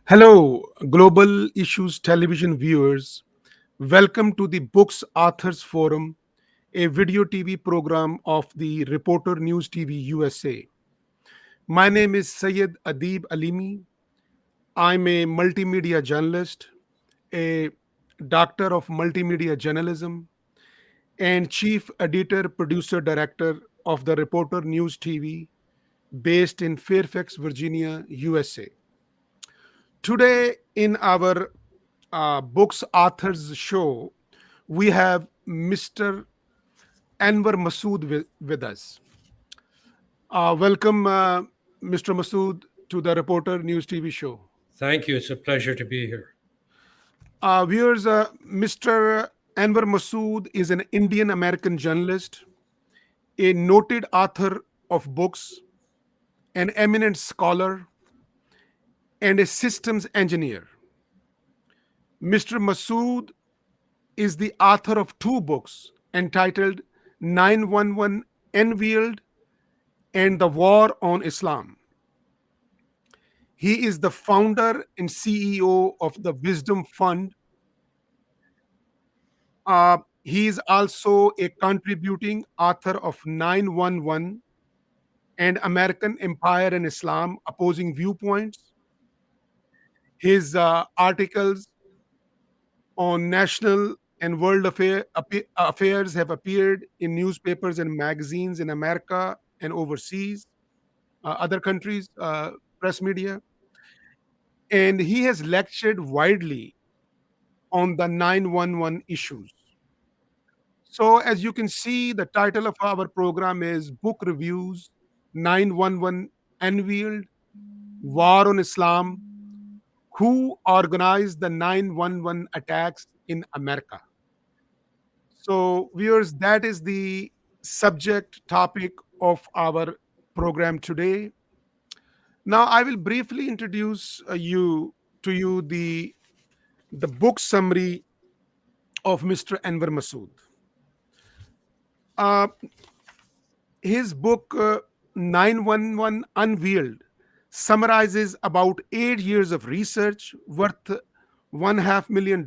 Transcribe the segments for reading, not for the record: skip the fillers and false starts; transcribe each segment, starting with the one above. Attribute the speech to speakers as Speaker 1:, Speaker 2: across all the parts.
Speaker 1: Hello, Global Issues television viewers. Welcome to the Books Authors Forum, a video TV program of the Reporter News TV USA. My name is Syed Adib Alimi. I'm a multimedia journalist, a doctor of multimedia journalism, and chief editor, producer, director of the Reporter News TV based in Fairfax, Virginia, USA. Today, in our Books Authors show, we have Mr. Anwar Masood with us. Welcome, Mr. Masood, to the Reporter News TV show.
Speaker 2: Thank you. It's a pleasure to be here.
Speaker 1: Viewers, Mr. Anwar Masood is an Indian American journalist, a noted author of books, an eminent scholar, and a systems engineer. Mr. Masood is the author of two books entitled 911 Unveiled and The War on Islam. He is the founder and CEO of the Wisdom Fund. He is also a contributing author of 911 and American Empire and Islam Opposing Viewpoints. His articles on national and world affairs have appeared in newspapers and magazines in America and overseas, other countries, press media. And he has lectured widely on the 911 issues. So, as you can see, the title of our program is Book Reviews 911 Unveiled, War on Islam, Who Organized the 911 Attacks in America. So, viewers, that is the subject topic of our program today. Now, I will briefly introduce you the book summary of Mr. Anwar Masood. Uh, his book 911 Unveiled summarizes about 8 years of research worth $1.5 million.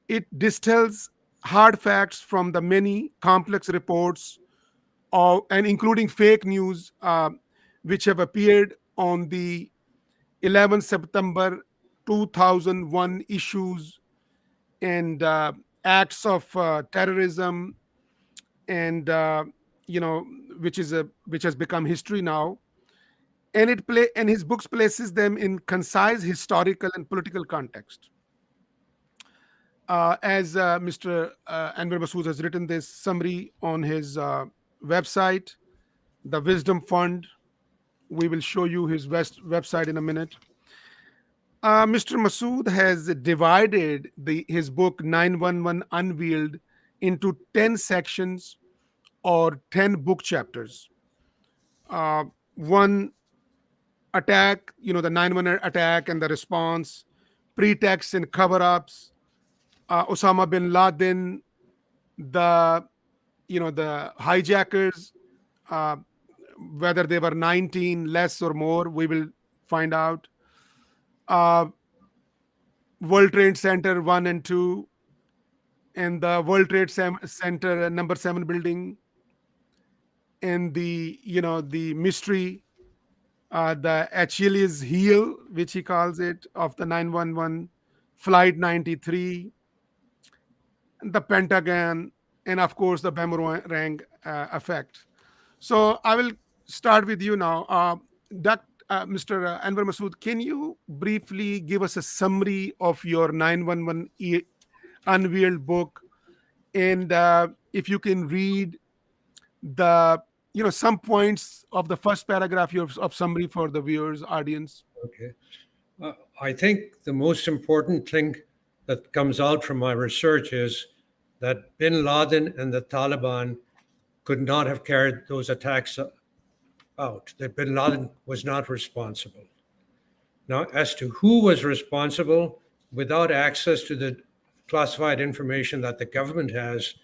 Speaker 1: It distills hard facts from the many complex reports and including fake news which have appeared on the 11 September 2001 issues and acts of terrorism and you know which has become history now, and his books places them in concise historical and political context. As Mr. Anwar Masood has written this summary on his website, the Wisdom Fund. We will show you his website in a minute. Mr. Masood has divided his book 911 Unveiled into 10 sections or 10 book chapters. One, attack, the 911 attack and the response, pretexts and cover ups, Osama bin Laden, the the hijackers, uh, whether they were 19, less or more, we will find out. Uh, World Trade Center 1 and 2, and the World Trade Center number 7 building, and the mystery, the Achilles heel, which he calls it, of the 911, Flight 93, the Pentagon, and of course the boomerang effect. So I will start with you now. Mr. Anwar Masood, can you briefly give us a summary of your 911 Unveiled book, and if you can read the some points of the first paragraph of summary for the viewers audience.
Speaker 2: Okay. I think the most important thing that comes out from my research is that bin Laden and the Taliban could not have carried those attacks out, that bin Laden was not responsible. Now, as to who was responsible, without access to the classified information that the government has,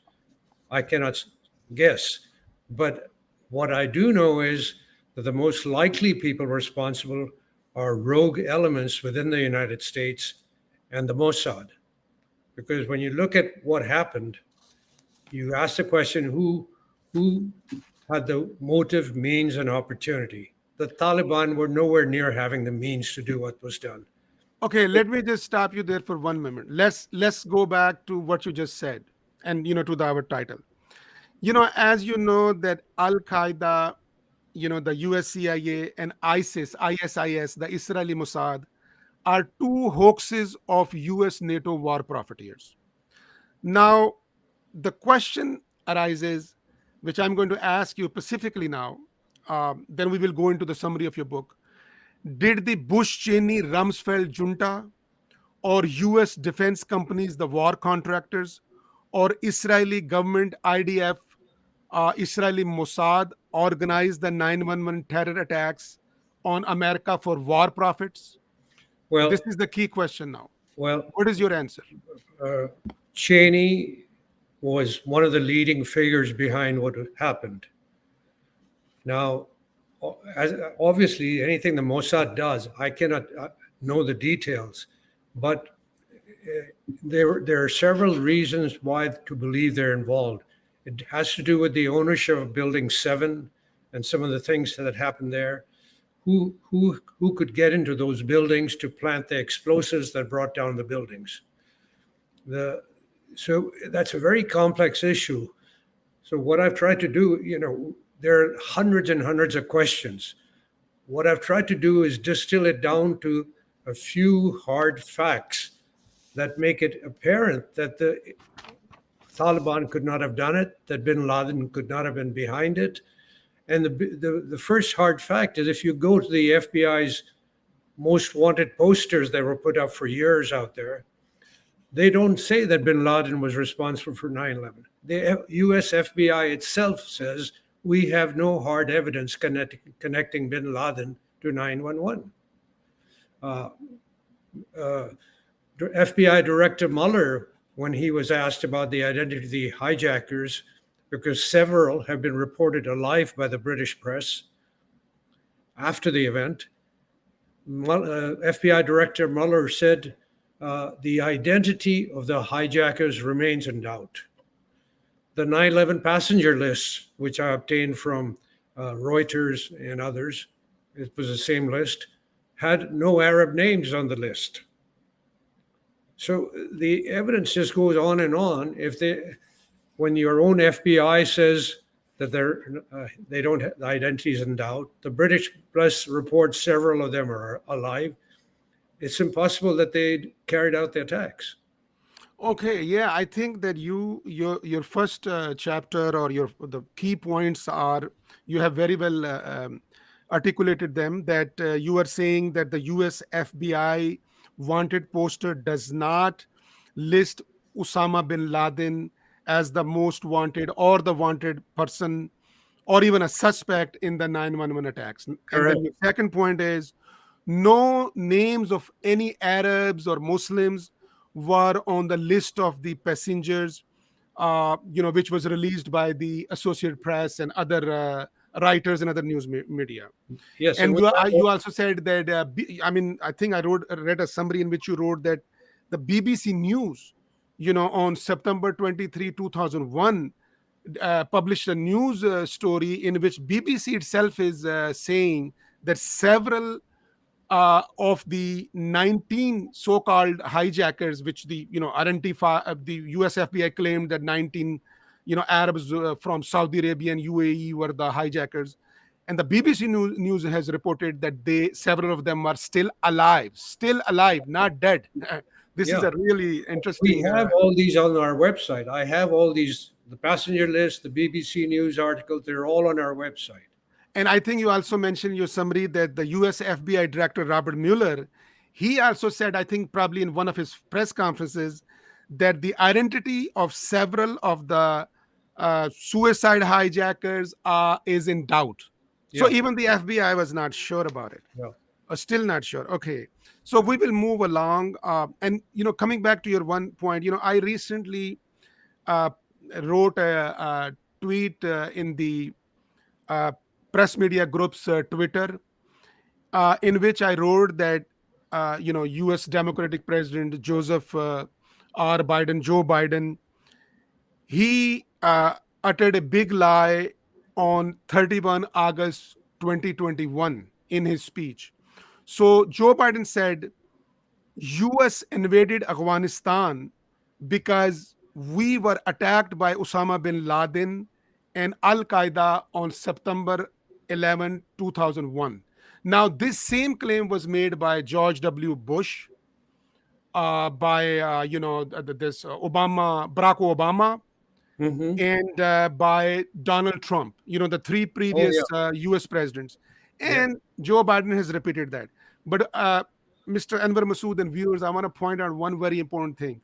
Speaker 2: I cannot guess. But what I do know is that the most likely people responsible are rogue elements within the United States and the Mossad. Because when you look at what happened, you ask the question who had the motive, means, and opportunity. The Taliban were nowhere near having the means to do what was done.
Speaker 1: Okay, let me just stop you there for 1 minute. Let's go back to what you just said, and to our title. As you know that Al Qaeda, the US CIA and ISIS, the Israeli Mossad, are two hoaxes of US NATO war profiteers. Now, the question arises, which I'm going to ask you specifically now. Then we will go into the summary of your book. Did the Bush Cheney Rumsfeld junta or US defense companies, the war contractors, or Israeli government IDF, Israeli Mossad organize the 9/11 terror attacks on America for war profits? This
Speaker 2: Well,
Speaker 1: is the key question now.
Speaker 2: well,
Speaker 1: What is your answer?
Speaker 2: uh, Cheney was one of the leading figures behind what happened. Now, as, obviously, anything the Mossad does, I cannot know the details, but there are several reasons why to believe they're involved. It has to do with the ownership of Building 7 and some of the things that happened there. Who could get into those buildings to plant the explosives that brought down the buildings? The so that's a very complex issue. So what I've tried to do, there are hundreds and hundreds of questions. What I've tried to do is distill it down to a few hard facts that make it apparent that the Taliban could not have done it, that bin Laden could not have been behind it. And the first hard fact is if you go to the FBI's most wanted posters that were put up for years out there, they don't say that bin Laden was responsible for 9/11. The US FBI itself says we have no hard evidence connecting bin Laden to 9/11. Uh, uh, FBI Director Mueller, when he was asked about the identity of the hijackers, because several have been reported alive by the British press after the event, FBI Director Mueller said the identity of the hijackers remains in doubt. The 9/11 passenger list, which I obtained from Reuters and others, it was the same list, had no Arab names on the list. So the evidence just goes on and on. When your own FBI says that they don't have the identities in doubt, the British press reports several of them are alive. It's impossible that they carried out the attacks.
Speaker 1: Okay, yeah, I think that your first chapter or the key points are you have very well articulated them. That you are saying that the U.S. FBI wanted poster does not list Osama bin Laden as the most wanted or the wanted person or even a suspect in the 9/11 attacks. And then
Speaker 2: Correct.
Speaker 1: the second point is no names of any Arabs or Muslims were on the list of the passengers, which was released by the Associated Press and other writers and other news media.
Speaker 2: Yes, and
Speaker 1: And
Speaker 2: we
Speaker 1: you
Speaker 2: have,
Speaker 1: also said that I think I read a summary in which you wrote that the BBC News, on September 23, 2001, published a news story in which BBC itself is saying that several of the 19 so-called hijackers, which the identify the US FBI claimed that 19 Arabs from Saudi Arabia and UAE were the hijackers, and the BBC news has reported that several of them are still alive, not dead. This is
Speaker 2: yeah,
Speaker 1: a really
Speaker 2: we
Speaker 1: interesting.
Speaker 2: have all these on our website. I have all these, the passenger list, the BBC News articles, they're all on our website.
Speaker 1: And I think you also mentioned in your summary that the US FBI Director Robert Mueller, he also said, I think probably in one of his press conferences, that the identity of several of the suicide hijackers is in doubt. So
Speaker 2: Yeah,
Speaker 1: even the FBI was not sure about it,
Speaker 2: yeah.
Speaker 1: or still not sure. Okay, so we will move along. And coming back to your one point, I recently uh, wrote a tweet in the uh, press media group's Twitter. in which I wrote that U.S. Democratic President Joseph R. Biden, Joe Biden, he uttered a big lie on 31 August 2021 in his speech. So Joe Biden said US invaded Afghanistan because we were attacked by Osama bin Laden and Al Qaeda on September 11, 2001. Now, this same claim was made by George W. Bush, by this Barack Obama,
Speaker 2: Hmm.
Speaker 1: and by Donald Trump. The three
Speaker 2: Oh,
Speaker 1: previous
Speaker 2: yeah.
Speaker 1: U.S. presidents,
Speaker 2: Yeah.
Speaker 1: and Joe Biden has repeated that. But Mr. Anwar Masood and viewers, I want to point out one very important thing.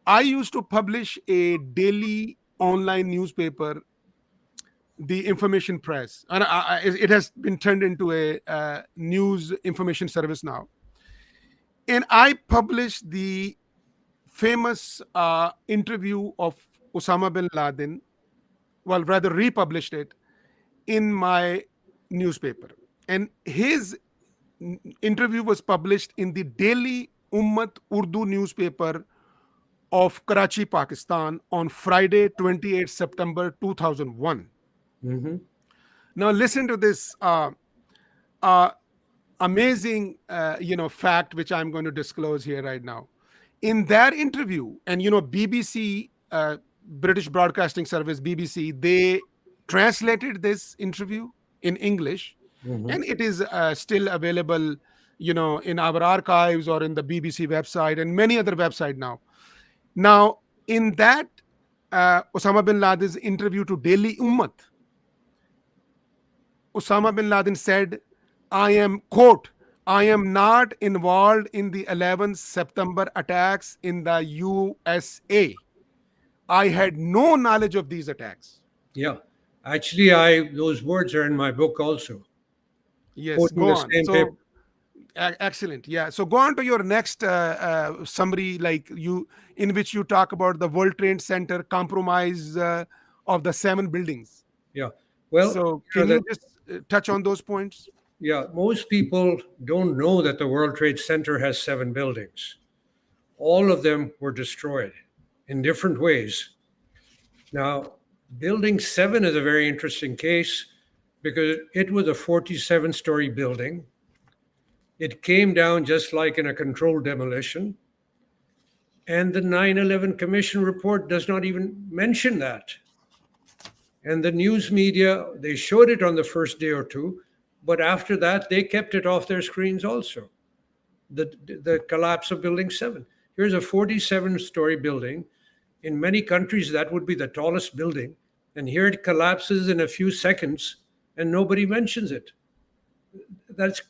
Speaker 1: I used to publish a daily online newspaper, the Information Press, and it has been turned into a news information service now. And I published the famous interview of Osama bin Laden, well, rather republished it in my newspaper. And his interview was published in the Daily Ummat Urdu newspaper of Karachi, Pakistan on Friday, 28 September 2001.
Speaker 2: Hmm.
Speaker 1: Now, listen to this uh, amazing fact which I'm going to disclose here right now. In that interview, and BBC, British Broadcasting Service, BBC, they translated this interview in English,
Speaker 2: Hmm.
Speaker 1: and it is still available, in our archives or in the BBC website and many other website now. Now, in that Osama bin Laden's interview to Daily Ummat, Osama bin Laden said, I am, quote, I am not involved in the 11th September attacks in the USA. I had no knowledge of these attacks.
Speaker 2: Yeah. Actually, I those words are in my book also,
Speaker 1: Yes,
Speaker 2: quoting
Speaker 1: go
Speaker 2: the
Speaker 1: on.
Speaker 2: same paper.
Speaker 1: So, excellent. Yeah. So, go on to your next summary, in which you talk about the World Trade Center compromise of the 7 buildings.
Speaker 2: Yeah. Well,
Speaker 1: So, can
Speaker 2: that
Speaker 1: you just touch on those points?
Speaker 2: yeah, most people don't know that the World Trade Center has 7 buildings. All of them were destroyed in different ways. Now, Building 7 is a very interesting case because it was a 47-story building. It came down just like in a controlled demolition. And the 9/11 Commission report does not even mention that. And the news media, they showed it on the first day or two, but after that, they kept it off their screens also. The collapse of Building 7. Here's a 47-story building. In many countries, that would be the tallest building. And here it collapses in a few seconds and nobody mentions it. That's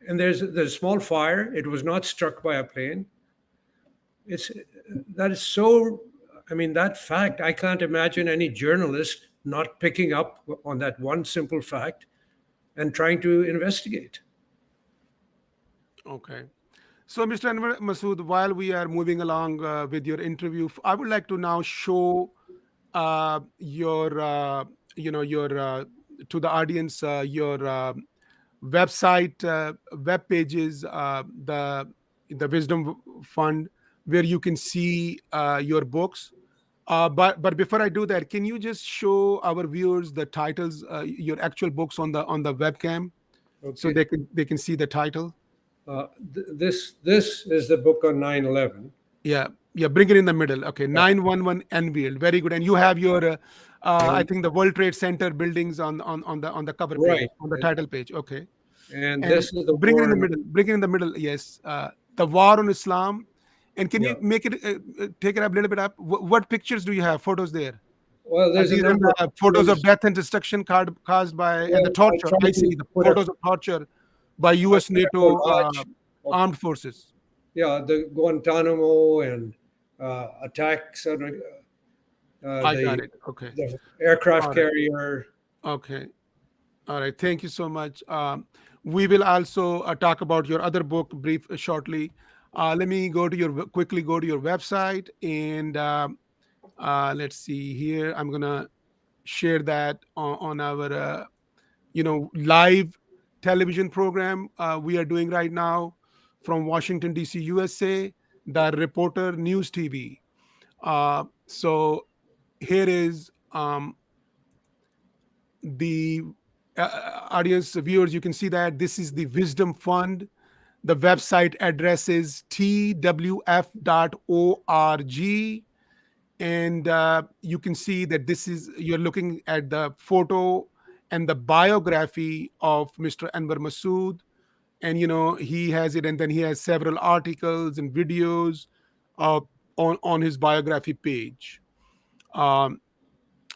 Speaker 2: and there's a small fire. It was not struck by a plane. It's that is so. I mean, that fact. I can't imagine any journalist not picking up on that one simple fact and trying to investigate.
Speaker 1: Okay. So, Mr. Anwar Masood, while we are moving along with your interview, I would like to now show your, your to the audience your website, web pages, the Wisdom Fund, where you can see your books. But before I do that, can you just show our viewers the titles, your actual books on the webcam, so
Speaker 2: Okay.
Speaker 1: they can see the title?
Speaker 2: This is the book on 9/11.
Speaker 1: Yeah, yeah. Bring it in the middle. Okay,
Speaker 2: Yeah.
Speaker 1: 911 Unveiled. Very good. And you have your, I
Speaker 2: And
Speaker 1: think the World Trade Center buildings on the cover page,
Speaker 2: right.
Speaker 1: on the title page. Okay,
Speaker 2: And
Speaker 1: and
Speaker 2: this is the
Speaker 1: bring it in
Speaker 2: war
Speaker 1: the
Speaker 2: on.
Speaker 1: middle. Bring it in the middle. Yes, the war on Islam. And can
Speaker 2: Yeah.
Speaker 1: you make it take it up a little bit up? What pictures do you have? Photos there?
Speaker 2: Well, there's a
Speaker 1: These are
Speaker 2: number of
Speaker 1: the photos of
Speaker 2: pictures.
Speaker 1: death and destruction caused by, and the
Speaker 2: Well, I
Speaker 1: torture.
Speaker 2: try
Speaker 1: I
Speaker 2: to
Speaker 1: see the
Speaker 2: put a
Speaker 1: photos of torture by
Speaker 2: I
Speaker 1: U.S.
Speaker 2: put a
Speaker 1: NATO
Speaker 2: collage of
Speaker 1: armed forces.
Speaker 2: the Guantanamo and attacks on
Speaker 1: I got it. Okay.
Speaker 2: the aircraft
Speaker 1: All right.
Speaker 2: carrier.
Speaker 1: Okay. All right. Thank you so much. We will also talk about your other book brief shortly. Let me quickly go to your website, and let's see here. I'm gonna share that on our live. television program we are doing right now from Washington, D.C., USA, the Reporter News TV. So here is the audience viewers. You can see that this is the Wisdom Fund. The website address is twf.org. And you can see that this is, you're looking at the photo and the biography of Mr. Anwar Masood. And he has it, and then he has several articles and videos uh, on his biography page. um,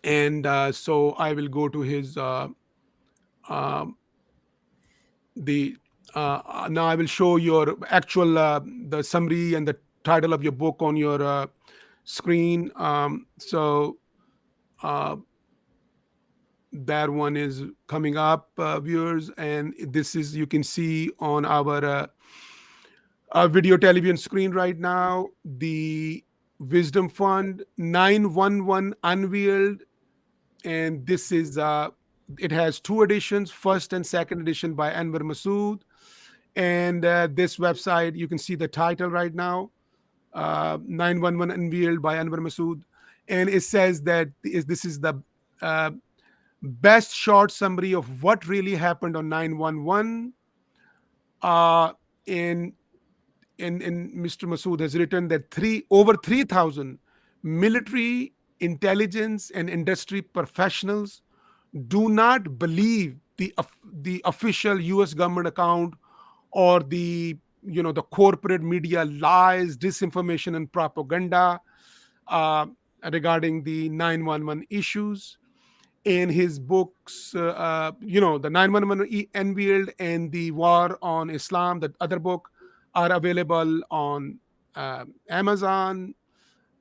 Speaker 1: and so I will go to his um, the now I will show your actual the summary and the title of your book on your screen. So uh, that one is coming up, viewers, and this is, you can see on our video television screen right now, the Wisdom Fund 911 Unveiled. And this is it has two editions, first and second edition by Anwar Masood. And this website, you can see the title right now, 911 Unveiled by Anwar Masood. And it says that this is the uh, best short summary of what really happened on 911. uh, in in Mr. Masood has written that over 3,000 military, intelligence, and industry professionals do not believe the official U.S. government account, or the corporate media lies, disinformation, and propaganda uh, regarding the 911 issues. In his books, the 911 Unveiled and the War on Islam, the other book, are available on Amazon,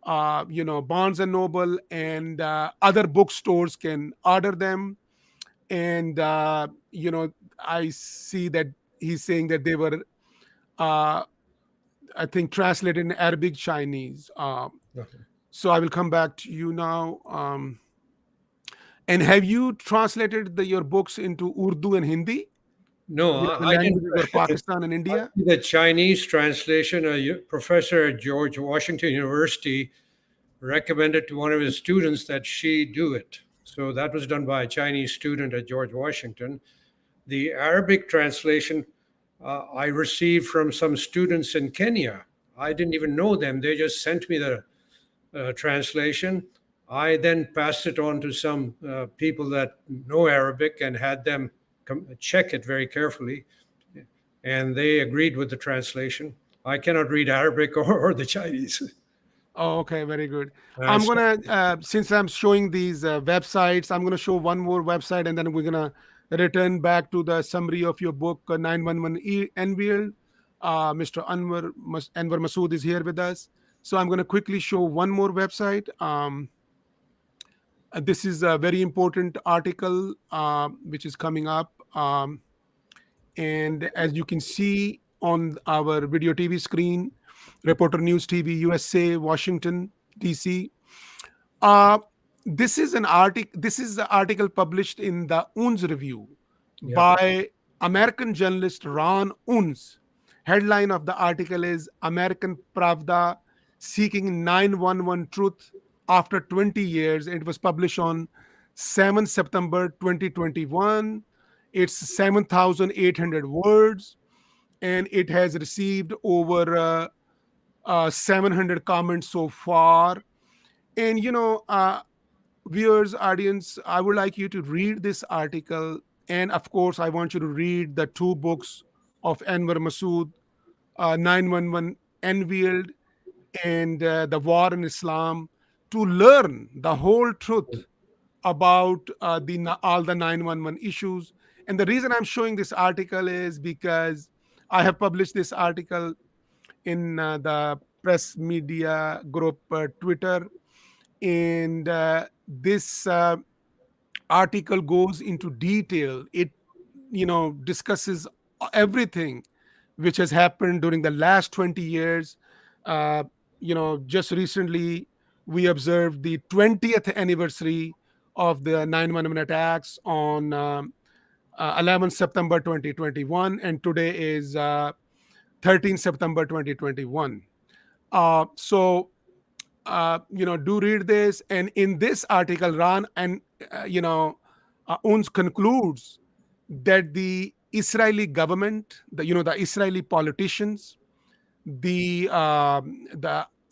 Speaker 1: Barnes and Noble, and other bookstores can order them. And I see that he's saying that they were, uh, I think, translated in Arabic, Chinese.
Speaker 2: Okay.
Speaker 1: So I will come back to you now. And have you translated your books into Urdu and Hindi?
Speaker 2: No,
Speaker 1: The
Speaker 2: I didn't.
Speaker 1: languages of Pakistan and India?
Speaker 2: The Chinese translation, professor at George Washington University recommended to one of his students that she do it. So that was done by a Chinese student at George Washington. The Arabic translation I received from some students in Kenya. I didn't even know them. They just sent me the translation. I then passed it on to some people that know Arabic and had them check it very carefully, and they agreed with the translation. I cannot read Arabic or the Chinese.
Speaker 1: Oh, okay, very good.
Speaker 2: I
Speaker 1: I'm
Speaker 2: saw,
Speaker 1: gonna since I'm showing these websites, I'm gonna show one more website, and then we're gonna return back to the summary of your book, 911 Unveiled. Mr. Anwar Masood is here with us, so I'm gonna quickly show one more website. This is a very important article which is coming up. And as you can see on our video TV screen, Reporter News TV, USA, Washington, DC. Uh, this is an article. This is the article published in the Unz Review
Speaker 2: yeah,
Speaker 1: by American journalist Ron Unz. Headline of the article is American Pravda seeking 911 truth after 20 years. It was published on 7 September 2021. It's 7,800 words, and it has received over 700 comments so far. And viewers, audience, I would like you to read this article. And of course, I want you to read the two books of Anwar Masood, 911 Unveiled and The War in Islam, to learn the whole truth about all the 911 issues. And the reason I'm showing this article is because I have published this article in the press media group Twitter. And this article goes into detail. It discusses everything which has happened during the last 20 years. uh, just recently we observed the 20th anniversary of the 911 attacks on 11 September 2021, and today is 13 September 2021. So do read this. And in this article, Ran and Uns concludes that the Israeli government, the Israeli politicians, the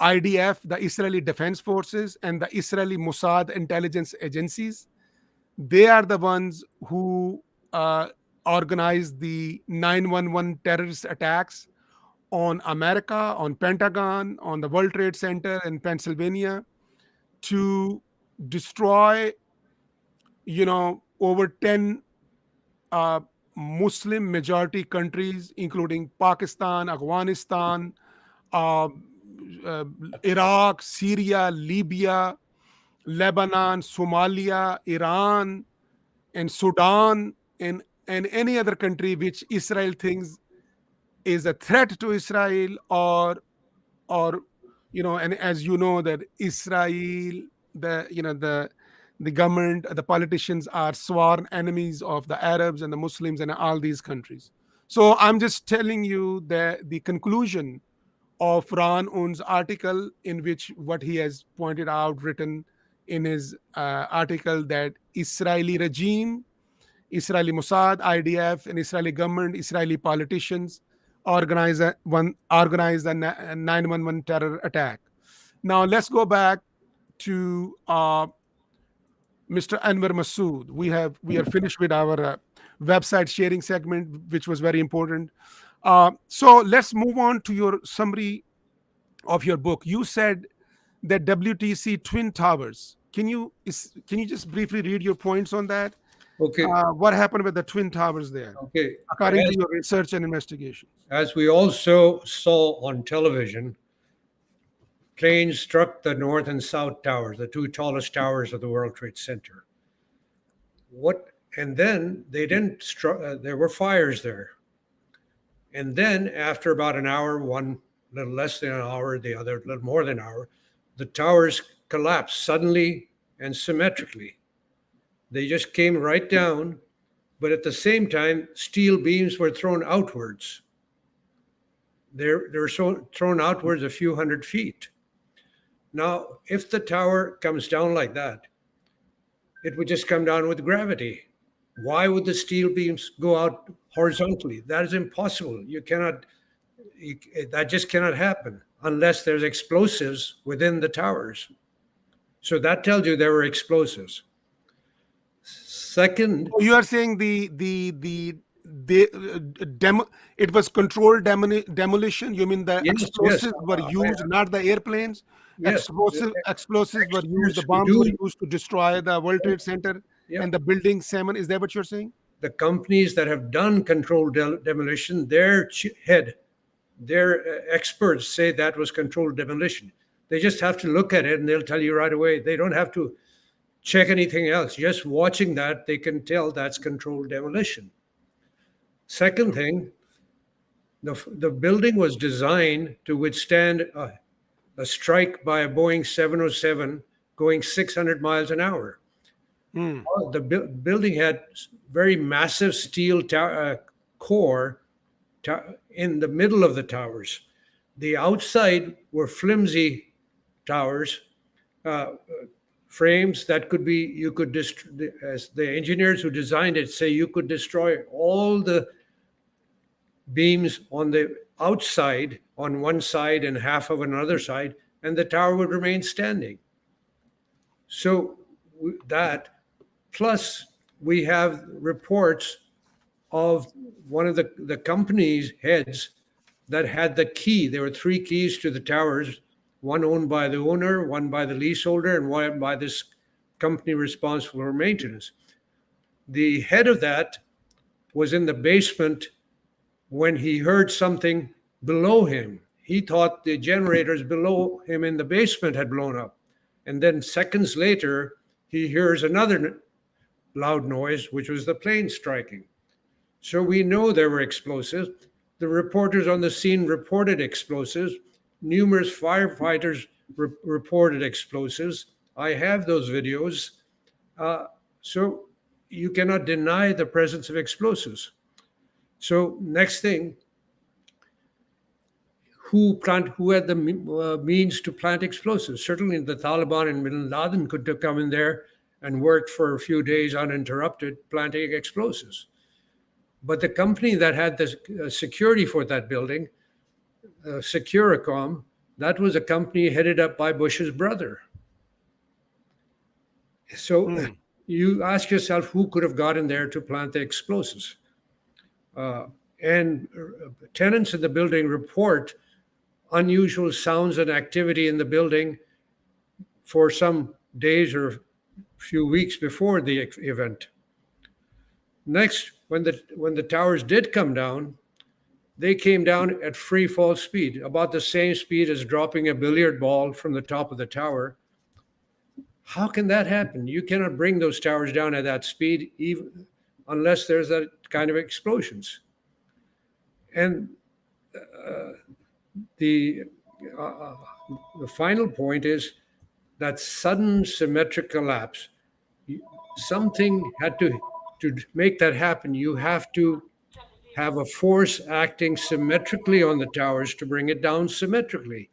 Speaker 1: IDF, the Israeli Defense Forces, and the Israeli Mossad intelligence agencies, they are the ones who organized the 9/11 terrorist attacks on America, on Pentagon, on the World Trade Center in Pennsylvania, to destroy, over 10 uh, Muslim majority countries, including Pakistan, Afghanistan, uh, uh, Iraq, Syria, Libya, Lebanon, Somalia, Iran, and Sudan, and any other country which Israel thinks is a threat to Israel, or and as you know that Israel, the government, the politicians are sworn enemies of the Arabs and the Muslims and all these countries. So I'm just telling you the conclusion of Ran Un's article, in which what he has pointed out, written in his article, that Israeli regime, Israeli Mossad, IDF, and Israeli government, Israeli politicians organized a 9/11 terror attack. Now let's go back to Mr. Anwar Masood. We are finished with our website sharing segment, which was very important. So let's move on to your summary of your book. You said that WTC Twin Towers. Can you just briefly read your points on that?
Speaker 2: Okay,
Speaker 1: What happened with the Twin Towers there,
Speaker 2: okay.
Speaker 1: according to your research and investigations?
Speaker 2: As we also saw on television, planes struck the north and south towers, the two tallest towers of the World Trade Center. What? And then they didn't. There were fires there. And then, after about an hour, one a little less than an hour, the other a little more than an hour, the towers collapsed suddenly and symmetrically. They just came right down, but at the same time, steel beams were thrown outwards. They're thrown outwards a few hundred feet. Now, if the tower comes down like that, it would just come down with gravity. Why would the steel beams go out horizontally? That is impossible. You cannot, you, that just cannot happen unless there's explosives within the towers. So that tells you there were explosives. Second,
Speaker 1: So you are saying the demo, it was controlled demolition. You mean the
Speaker 2: yes, yes,
Speaker 1: explosives were used, not the airplanes?
Speaker 2: yes,
Speaker 1: Explosives were used. The
Speaker 2: experts who
Speaker 1: bombs were
Speaker 2: do,
Speaker 1: used to destroy the World Trade Center
Speaker 2: yeah,
Speaker 1: and the building 7. Is that what you're saying?
Speaker 2: the companies that have done controlled demolition, their head, their experts say that was controlled demolition. They just have to look at it and they'll tell you right away. They don't have to check anything else. Just watching that, they can tell that's controlled demolition. Second thing, the building was designed to withstand a strike by a Boeing 707 going 600 miles an hour.
Speaker 1: Hmm.
Speaker 2: The building had very massive steel core in the middle of the towers. The outside were flimsy towers, uh, frames that could be, you could as the engineers who designed it say, you could destroy all the beams on the outside on one side and half of another side, and the tower would remain standing. So that, plus we have reports of one of the company's heads that had the key. There were three keys to the towers, one owned by the owner, one by the leaseholder, and one by this company responsible for maintenance. The head of that was in the basement when he heard something below him. He thought the generators below him in the basement had blown up. And then seconds later, he hears another loud noise, which was the plane striking. So we know there were explosives. The reporters on the scene reported explosives. Numerous firefighters reported explosives. I have those videos. So you cannot deny the presence of explosives. So next thing, who had the means to plant explosives? Certainly, the Taliban and Bin Laden could have come in there and worked for a few days uninterrupted planting explosives. But the company that had the security for that building, Securicom, that was a company headed up by Bush's brother. So
Speaker 1: Hmm.
Speaker 2: you ask yourself who could have gotten there to plant the explosives. Uh, and tenants in the building report unusual sounds and activity in the building for some days or few weeks before the event. Next, when the towers did come down, they came down at free fall speed, about the same speed as dropping a billiard ball from the top of the tower. How can that happen? You cannot bring those towers down at that speed, even unless there's that kind of explosions. And the uh, uh, the final point is that sudden symmetric collapse. Something had to make that happen. You have to have a force acting symmetrically on the towers to bring it down symmetrically.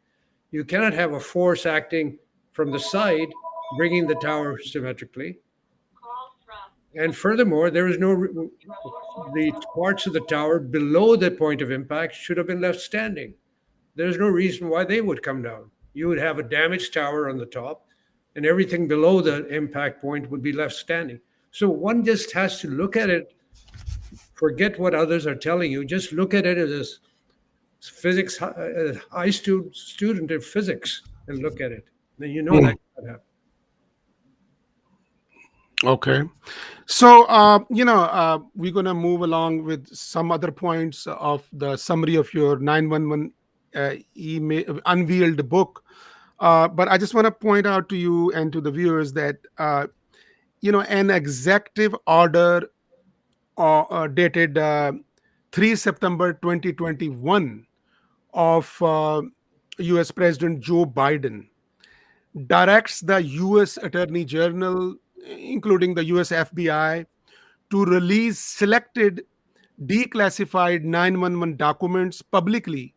Speaker 2: You cannot have a force acting from the side, bringing the tower symmetrically. And furthermore, there is no, the parts of the tower below the point of impact should have been left standing. There's no reason why they would come down. You would have a damaged tower on the top, and everything below the impact point would be left standing. So one just has to look at it, forget what others are telling you, just look at it as physics, high student of physics, and look at it. Then you know
Speaker 1: Hmm.
Speaker 2: that could happen.
Speaker 1: Okay. So, we're going to move along with some other points of the summary of your 911 email, unveiled book. But I just want to point out to you and to the viewers that, an executive order dated 3 September 2021 of US President Joe Biden directs the US Attorney General, including the US FBI, to release selected declassified 911 documents publicly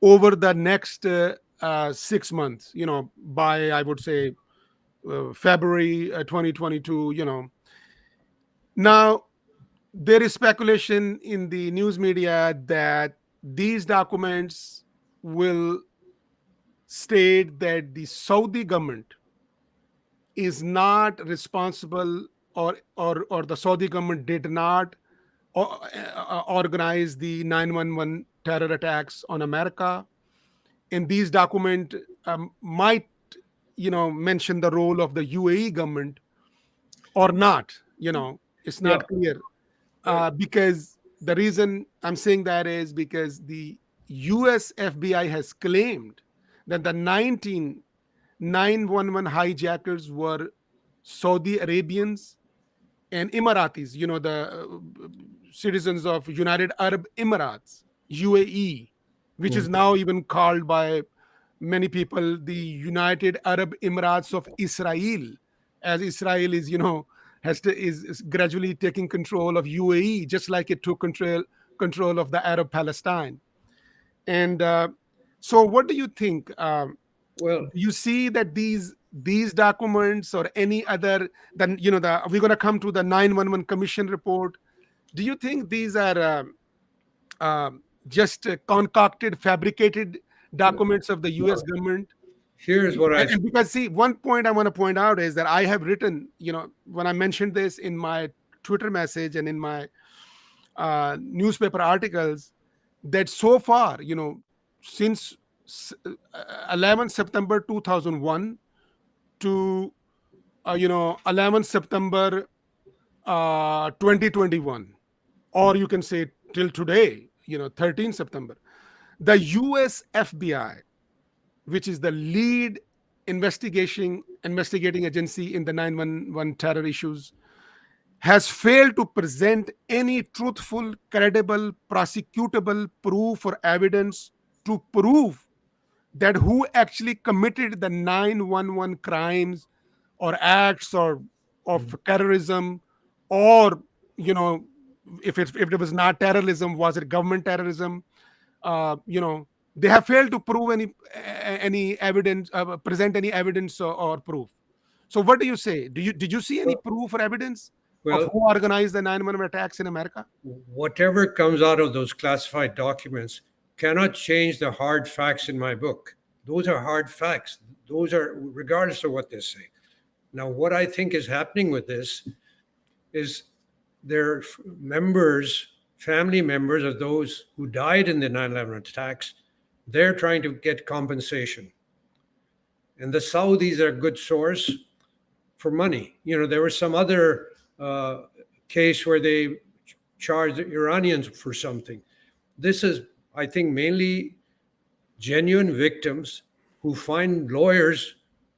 Speaker 1: over the next 6 months, by, I would say, February 2022. Now, there is speculation in the news media that these documents will state that the Saudi government is not responsible, or the Saudi government did not organize the 911 terror attacks on America. And these document might, mention the role of the UAE government or not. It's
Speaker 2: Yeah.
Speaker 1: not clear.
Speaker 2: Uh,
Speaker 1: Because the reason I'm saying that is because the US FBI has claimed that the 911 hijackers were Saudi Arabians and Emiratis, the citizens of United Arab Emirates, UAE, which is
Speaker 2: mm,
Speaker 1: now even called by many people the United Arab Emirates of Israel, as Israel is, is gradually taking control of UAE, just like it took control of the Arab Palestine. And so, what do you think?
Speaker 2: well,
Speaker 1: You see that these documents or any other, then we're going to come to the 911 commission report. Do you think these are just concocted, fabricated documents of the US
Speaker 2: well,
Speaker 1: government?
Speaker 2: here's what I
Speaker 1: And because, see, one point I want to point out is that I have written, when I mentioned this in my Twitter message and in my newspaper articles, that so far, since 11 September 2001 to 11 September 2021, or you can say till today, 13 September, the US FBI, which is the lead investigating agency in the 911 terror issues, has failed to present any truthful, credible, prosecutable proof or evidence to prove that who actually committed the 911 crimes or acts or of terrorism or you know, if it was not terrorism, was it government terrorism? They have failed to prove any evidence, present any evidence or proof. So what do you say? Did you see any
Speaker 2: Well,
Speaker 1: proof or evidence of
Speaker 2: well,
Speaker 1: who organized the 9/11 attacks in America?
Speaker 2: whatever comes out of those classified documents cannot change the hard facts in my book. Those are hard facts. Those are regardless of what they say. Now, what I think is happening with this is their members, family members of those who died in the 9/11 attacks, they're trying to get compensation. And the Saudis are a good source for money. There was some other uh, case where they charged the Iranians for something. This is, I think, mainly genuine victims who find lawyers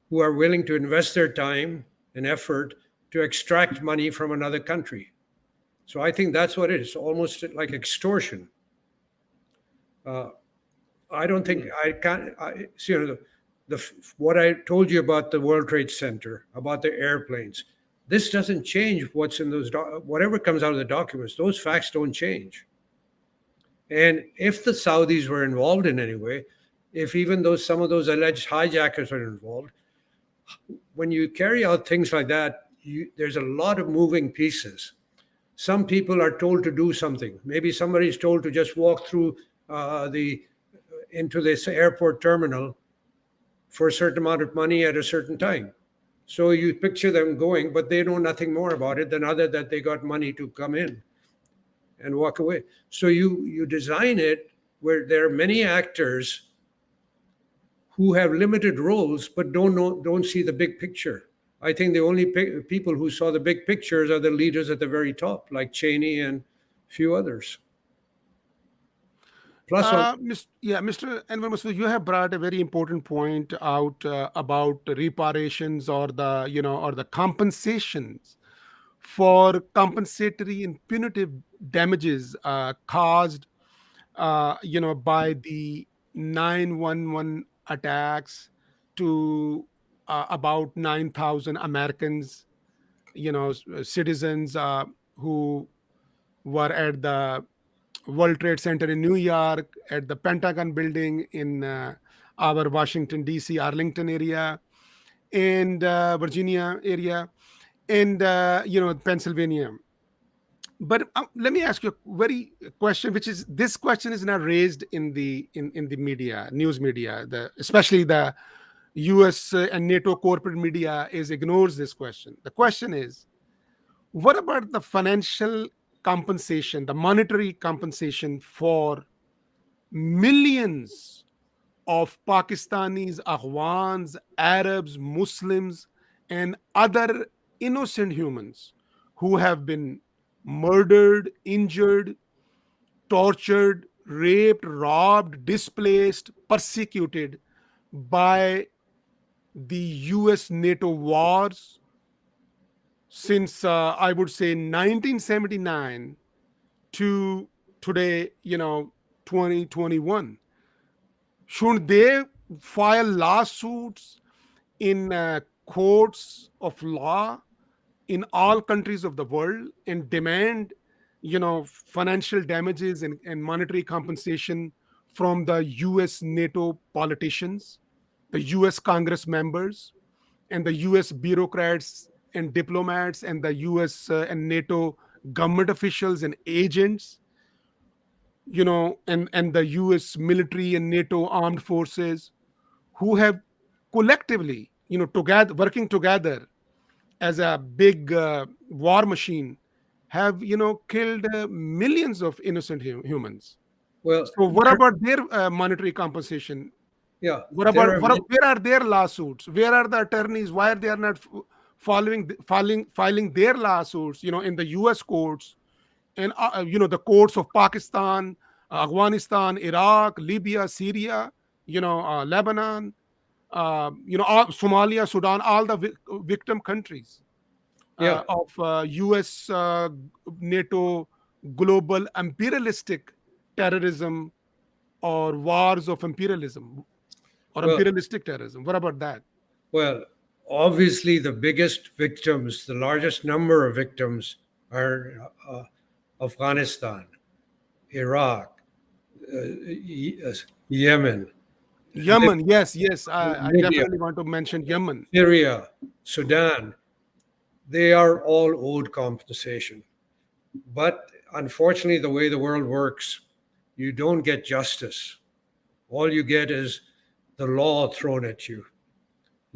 Speaker 2: who are willing to invest their time and effort to extract money from another country. So I think that's what it is, almost like extortion. Uh, I don't think I can't. See, what I told you about the World Trade Center, about the airplanes. This doesn't change what's in those. Whatever comes out of the documents, those facts don't change. And if the Saudis were involved in any way, if even though some of those alleged hijackers are involved, when you carry out things like that, there's a lot of moving pieces. Some people are told to do something. Maybe somebody is told to just walk through the into this airport terminal for a certain amount of money at a certain time. So you picture them going, but they know nothing more about it than other that they got money to come in and walk away. So you design it where there are many actors who have limited roles but don't see the big picture. I think the only people who saw the big pictures are the leaders at the very top, like Cheney and a few others. Plus, on
Speaker 1: Mr. Anwar Masood, you have brought a very important point out about reparations or the compensations for compensatory and punitive damages caused, by the 9/11 attacks to about 9,000 Americans, citizens who were at the World Trade Center in New York, at the Pentagon building in our Washington, D.C., Arlington area, and Virginia area, and Pennsylvania. But let me ask you a very question, which is this question is not raised in the media, news media, especially the U.S. And NATO corporate media is ignores this question. The question is, what about the financial compensation, the monetary compensation for millions of Pakistanis, Afghans, Arabs, Muslims, and other innocent humans who have been murdered, injured, tortured, raped, robbed, displaced, persecuted by the US NATO wars since I would say 1979 to today, 2021? Should they file lawsuits in courts of law in all countries of the world and demand, financial damages and monetary compensation from the US NATO politicians, the US Congress members, and the US bureaucrats and diplomats, and the US and NATO government officials and agents, and the US military and NATO armed forces who have collectively, together, working together as a big war machine, have killed millions of innocent humans.
Speaker 2: well,
Speaker 1: So what about their monetary compensation?
Speaker 2: yeah,
Speaker 1: What
Speaker 2: there
Speaker 1: about
Speaker 2: are many,
Speaker 1: where are their lawsuits? Where are the attorneys? Why are they are not filing their lawsuits, in the US courts, and the courts of Pakistan, Afghanistan, Iraq, Libya, Syria, Lebanon, Somalia, Sudan, all the victim countries
Speaker 2: yeah.
Speaker 1: of US NATO global imperialistic terrorism, or wars of imperialism, or
Speaker 2: Well,
Speaker 1: imperialistic terrorism. What about that?
Speaker 2: Well, obviously, the biggest victims, the largest number of victims, are Afghanistan, Iraq, Yemen,
Speaker 1: Yemen, yes, yes. I
Speaker 2: Libya,
Speaker 1: definitely want to mention Yemen.
Speaker 2: Syria, Sudan. They are all owed compensation. But unfortunately, the way the world works, you don't get justice. All you get is the law thrown at you.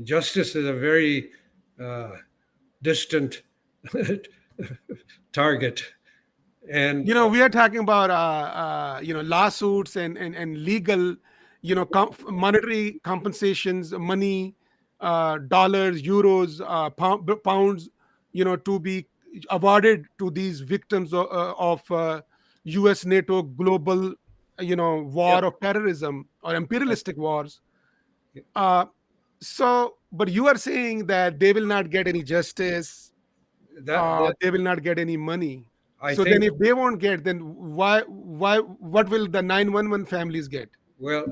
Speaker 2: Justice is a very uh, distant target. And
Speaker 1: We are talking about lawsuits and legal, monetary compensations, money, dollars, euros, pounds, to be awarded to these victims of U.S. NATO global,
Speaker 2: yeah,
Speaker 1: war of terrorism or imperialistic wars. Uh, but you are saying that they will not get any justice,
Speaker 2: that
Speaker 1: they will not get any money.
Speaker 2: I
Speaker 1: So then
Speaker 2: think,
Speaker 1: if they won't get, then what will the 911 families get?
Speaker 2: well,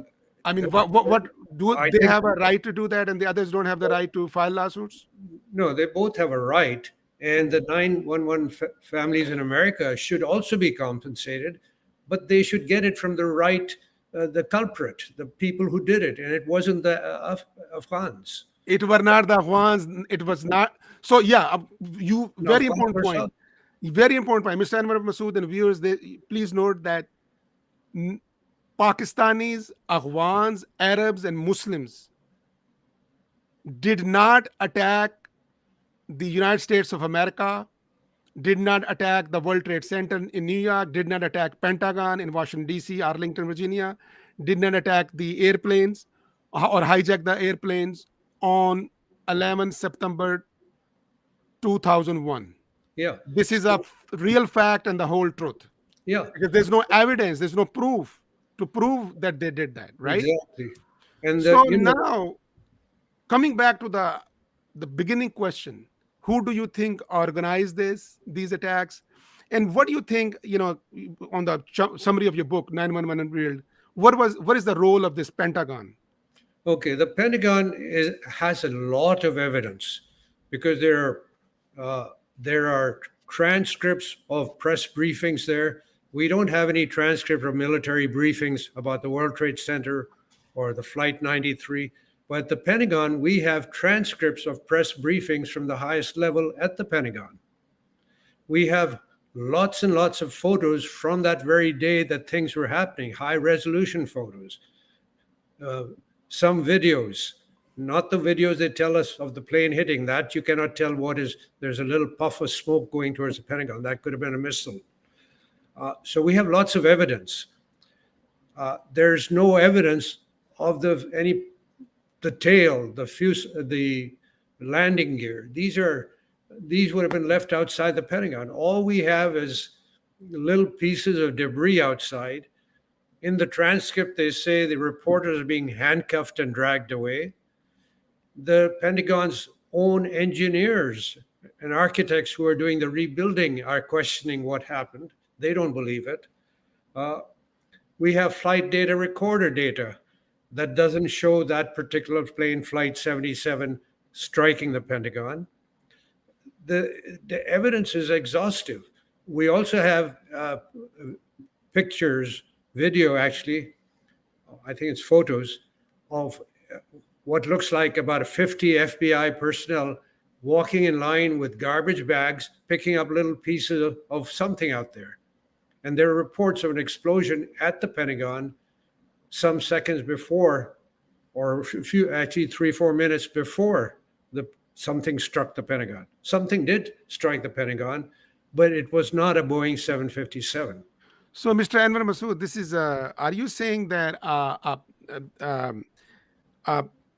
Speaker 1: I mean, what do
Speaker 2: I
Speaker 1: they
Speaker 2: think
Speaker 1: have a right to do that and the others don't have the right to file lawsuits?
Speaker 2: no, they both have a right. And the 911 families in America should also be compensated, but they should get it from the right, the culprit, the people who did it. And it wasn't the Afghans.
Speaker 1: It were not the ones, it was not. So yeah, you
Speaker 2: No,
Speaker 1: very
Speaker 2: Afghans
Speaker 1: important point.
Speaker 2: themselves.
Speaker 1: Very important point. Mr. Anwar Masood and viewers, please note that n- Pakistanis, Afghans, Arabs, and Muslims did not attack the United States of America, did not attack the World Trade Center in New York, did not attack Pentagon in Washington D.C., Arlington, Virginia, did not attack the airplanes or hijack the airplanes on 11 September 2001.
Speaker 2: Yeah.
Speaker 1: This is a
Speaker 2: So,
Speaker 1: real fact and the whole truth,
Speaker 2: yeah,
Speaker 1: because there's no evidence, there's no proof to prove that they did that, right?
Speaker 2: exactly. And
Speaker 1: So
Speaker 2: you know,
Speaker 1: now, coming back to the beginning question, who do you think organized these attacks, and what do you think, on the summary of your book 911 Unveiled, what is the role of this Pentagon?
Speaker 2: okay, the Pentagon has a lot of evidence because uh, there are transcripts of press briefings there. We don't have any transcript of military briefings about the World Trade Center or the Flight 93. But at the Pentagon, we have transcripts of press briefings from the highest level at the Pentagon. We have lots and lots of photos from that very day that things were happening, high resolution photos, uh, some videos, not the videos they tell us of the plane hitting. That you cannot tell what is. There's a little puff of smoke going towards the Pentagon. That could have been a missile. So we have lots of evidence. There's no evidence of the tail, the landing gear. These would have been left outside the Pentagon. All we have is little pieces of debris outside. In the transcript, they say the reporters are being handcuffed and dragged away. The Pentagon's own engineers and architects who are doing the rebuilding are questioning what happened. They don't believe it. Uh, we have flight data recorder data that doesn't show that particular plane, Flight 77, striking the Pentagon. The evidence is exhaustive. We also have pictures, video actually, I think it's photos of what looks like about 50 FBI personnel walking in line with garbage bags, picking up little pieces of something out there. And there are reports of an explosion at the Pentagon some seconds before, or a few, actually 3 4 minutes before the something struck the Pentagon. Something did strike the Pentagon, but it was not a Boeing 757.
Speaker 1: So Mr. Anwar Masood, this is are you saying that a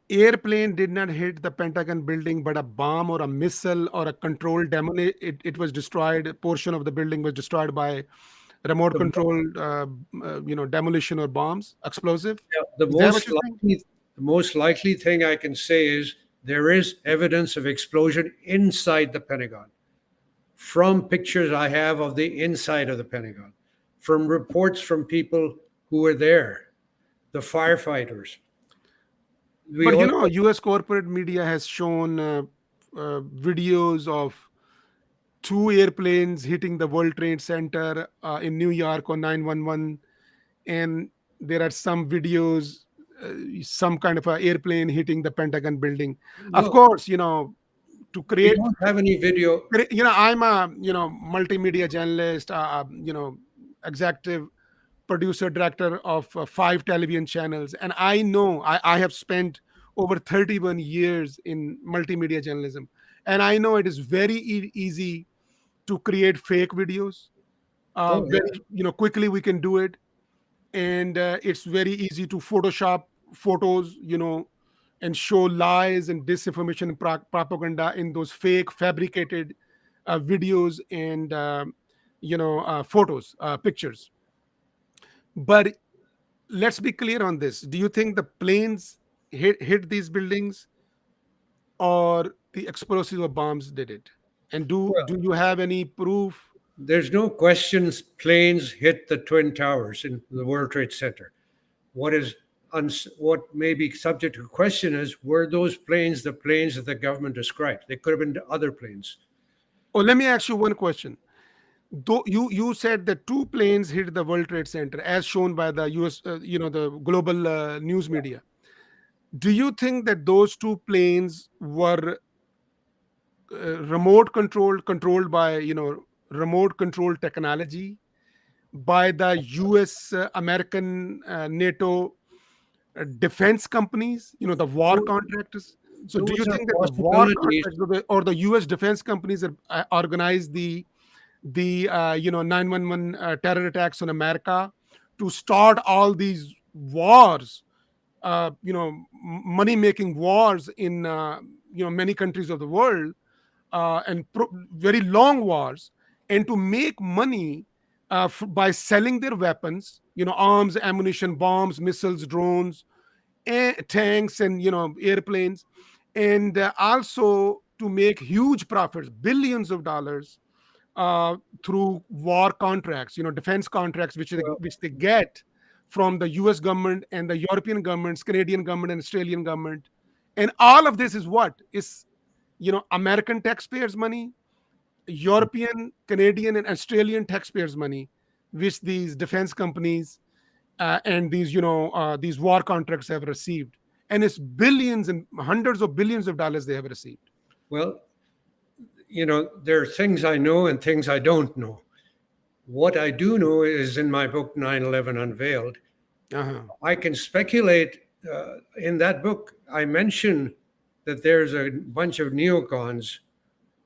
Speaker 1: airplane did not hit the Pentagon building, but a bomb or a missile or a controlled it was destroyed. A portion of the building was destroyed by remote
Speaker 2: The,
Speaker 1: controlled, demolition or bombs, explosive.
Speaker 2: the
Speaker 1: Is that what
Speaker 2: most
Speaker 1: you're saying?
Speaker 2: likely the most likely thing I can say is there is evidence of explosion inside the Pentagon from pictures I have of the inside of the Pentagon, from reports from people who were there, the firefighters. We
Speaker 1: But
Speaker 2: also
Speaker 1: U.S. corporate media has shown videos of two airplanes hitting the World Trade Center in New York on 911, and there are some videos, some kind of a airplane hitting the Pentagon building. Of
Speaker 2: No,
Speaker 1: course, to
Speaker 2: we
Speaker 1: create,
Speaker 2: don't have any video.
Speaker 1: I'm a multimedia journalist, executive producer director of five television channels, and I know I have spent over 31 years in multimedia journalism, and I know it is very easy to create fake videos.
Speaker 2: Oh,
Speaker 1: Very,
Speaker 2: yeah.
Speaker 1: quickly we can do it, and it's very easy to Photoshop photos, and show lies and disinformation and propaganda in those fake fabricated videos and photos, pictures. But let's be clear on this. Do you think the planes hit these buildings, or the explosive bombs did it? And do
Speaker 2: Well,
Speaker 1: you have any proof?
Speaker 2: there's no questions planes hit the Twin Towers in the World Trade Center. What is what may be subject to question is, were those planes the planes that the government described? They could have been other planes.
Speaker 1: Oh, let me ask you one question. Though you said that two planes hit the World Trade Center, as shown by the U.S., the global news media. Do you think that those two planes were controlled by remote control technology by the U.S., American, NATO defense companies, the war
Speaker 2: Those,
Speaker 1: contractors? So, do you
Speaker 2: those are
Speaker 1: think that the war
Speaker 2: possibilities.
Speaker 1: contractors or the U.S. defense companies that organized the 911 terror attacks on America to start all these wars, money making wars in many countries of the world, and very long wars, and to make money by selling their weapons, arms, ammunition, bombs, missiles, drones, tanks, and airplanes, and also to make huge profits, billions of dollars, through war contracts, defense contracts,
Speaker 2: Well,
Speaker 1: which they get from the U.S. government and the European governments, Canadian government, and Australian government. And all of this is what is, American taxpayers' money, European, Canadian, and Australian taxpayers' money, which these defense companies and these war contracts have received, and it's billions and hundreds of billions of dollars they have received.
Speaker 2: well, there are things I know and things I don't know. What I do know is in my book 9/11 Unveiled.
Speaker 1: Uh-huh.
Speaker 2: I can speculate. In that book, I mention that there's a bunch of neocons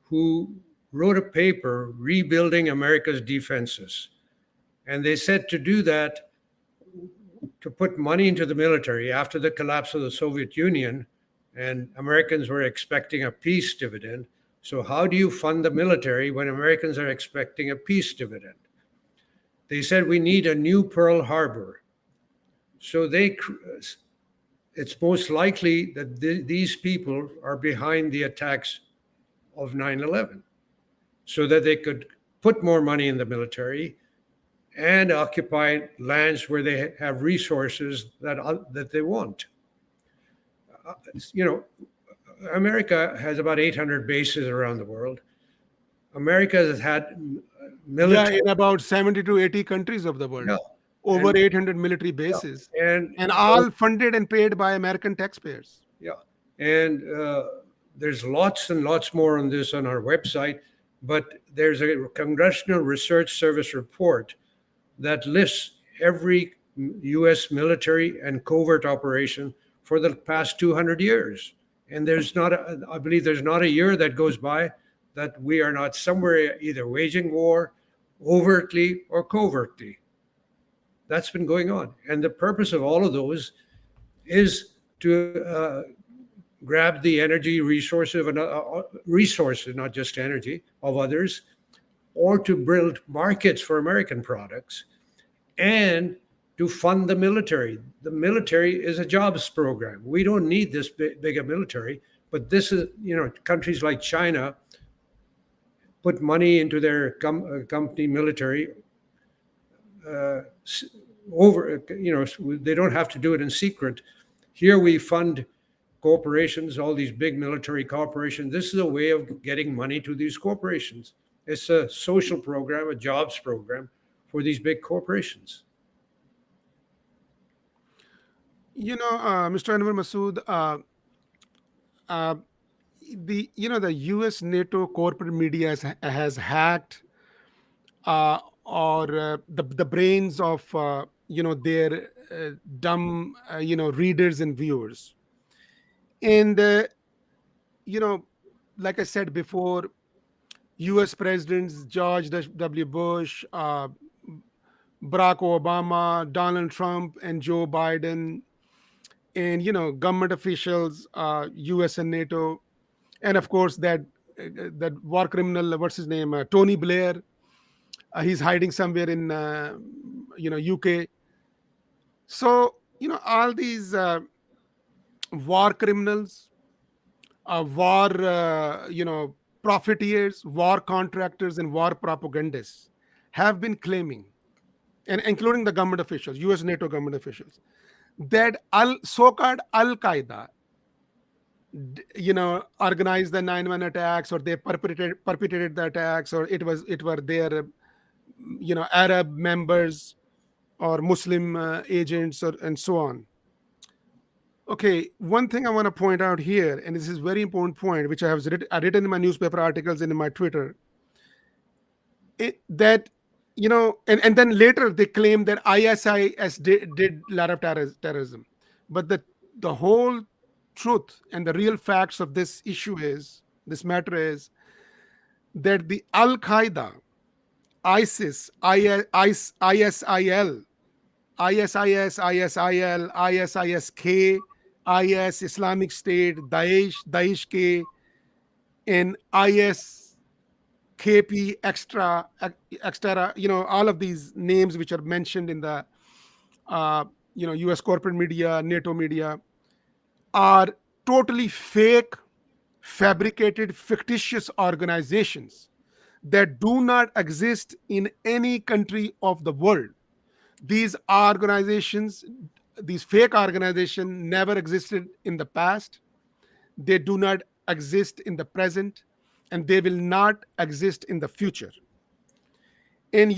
Speaker 2: who wrote a paper rebuilding America's defenses. And they said to do that, to put money into the military after the collapse of the Soviet Union, and Americans were expecting a peace dividend. So, how do you fund the military when Americans are expecting a peace dividend? They said we need a new Pearl Harbor. So it's most likely that these people are behind the attacks of 9/11, so that they could put more money in the military and occupy lands where they have resources that they want. You know, America has about 800 bases around the world. America has had
Speaker 1: Yeah,
Speaker 2: military,
Speaker 1: in about 70 to 80 countries of the
Speaker 2: yeah,
Speaker 1: world,
Speaker 2: and
Speaker 1: over 800 military
Speaker 2: yeah,
Speaker 1: bases,
Speaker 2: and
Speaker 1: and all funded and paid by American taxpayers.
Speaker 2: yeah, and there's lots and lots more on this on our website. But there's a Congressional Research Service report that lists every U.S. military and covert operation for the past 200 years. And I believe there's not a year that goes by that we are not somewhere either waging war overtly or covertly. That's been going on. And the purpose of all of those is to grab the energy resources, not just energy, of others, or to build markets for American products and to fund the military. The military is a jobs program. We don't need this big a military, but this is, countries like China put money into their company military over, they don't have to do it in secret. Here we fund corporations, all these big military corporations. This is a way of getting money to these corporations. It's a social program, a jobs program for these big corporations.
Speaker 1: Mr. Anwar Masood, uh, the U.S. NATO corporate media has hacked or the brains of their dumb readers and viewers, and you know like I said before, U.S. presidents George W. Bush, Barack Obama, Donald Trump, and Joe Biden, and government officials, U.S. and NATO, and of course that war criminal, what's his name, Tony Blair. He's hiding somewhere in UK. So all these war criminals, war profiteers, war contractors, and war propagandists have been claiming, and including the government officials, US NATO government officials, that so-called Al Qaeda organized the 9/11 attacks, or they perpetrated the attacks, or it were their Arab members or Muslim agents, or and so on. Okay, one thing I want to point out here, and this is very important point, which I written in my newspaper articles and in my Twitter, that and then later they claim that ISIS did a lot of terrorism, but the whole truth and the real facts of this matter is that the Al Qaeda, ISIS, ISIL, ISIS, ISIL, ISISK, IS, Islamic State, Daesh K, and ISKP, extra, all of these names which are mentioned in the US corporate media, NATO media, are totally fake, fabricated, fictitious organizations that do not exist in any country of the world. These organizations, these fake organizations, never existed in the past. They do not exist in the present, and they will not exist in the future. And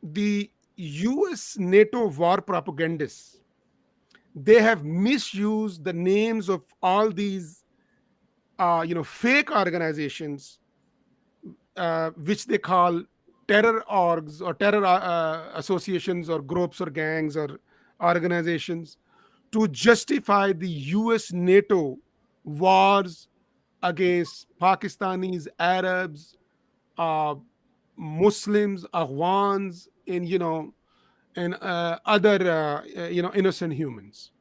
Speaker 1: the US NATO war propagandists, they have misused the names of all these fake organizations, which they call terror orgs, or terror associations, or groups, or gangs, or organizations, to justify the US NATO wars against Pakistanis, Arabs, uh, Muslims, Afghans, and other innocent humans.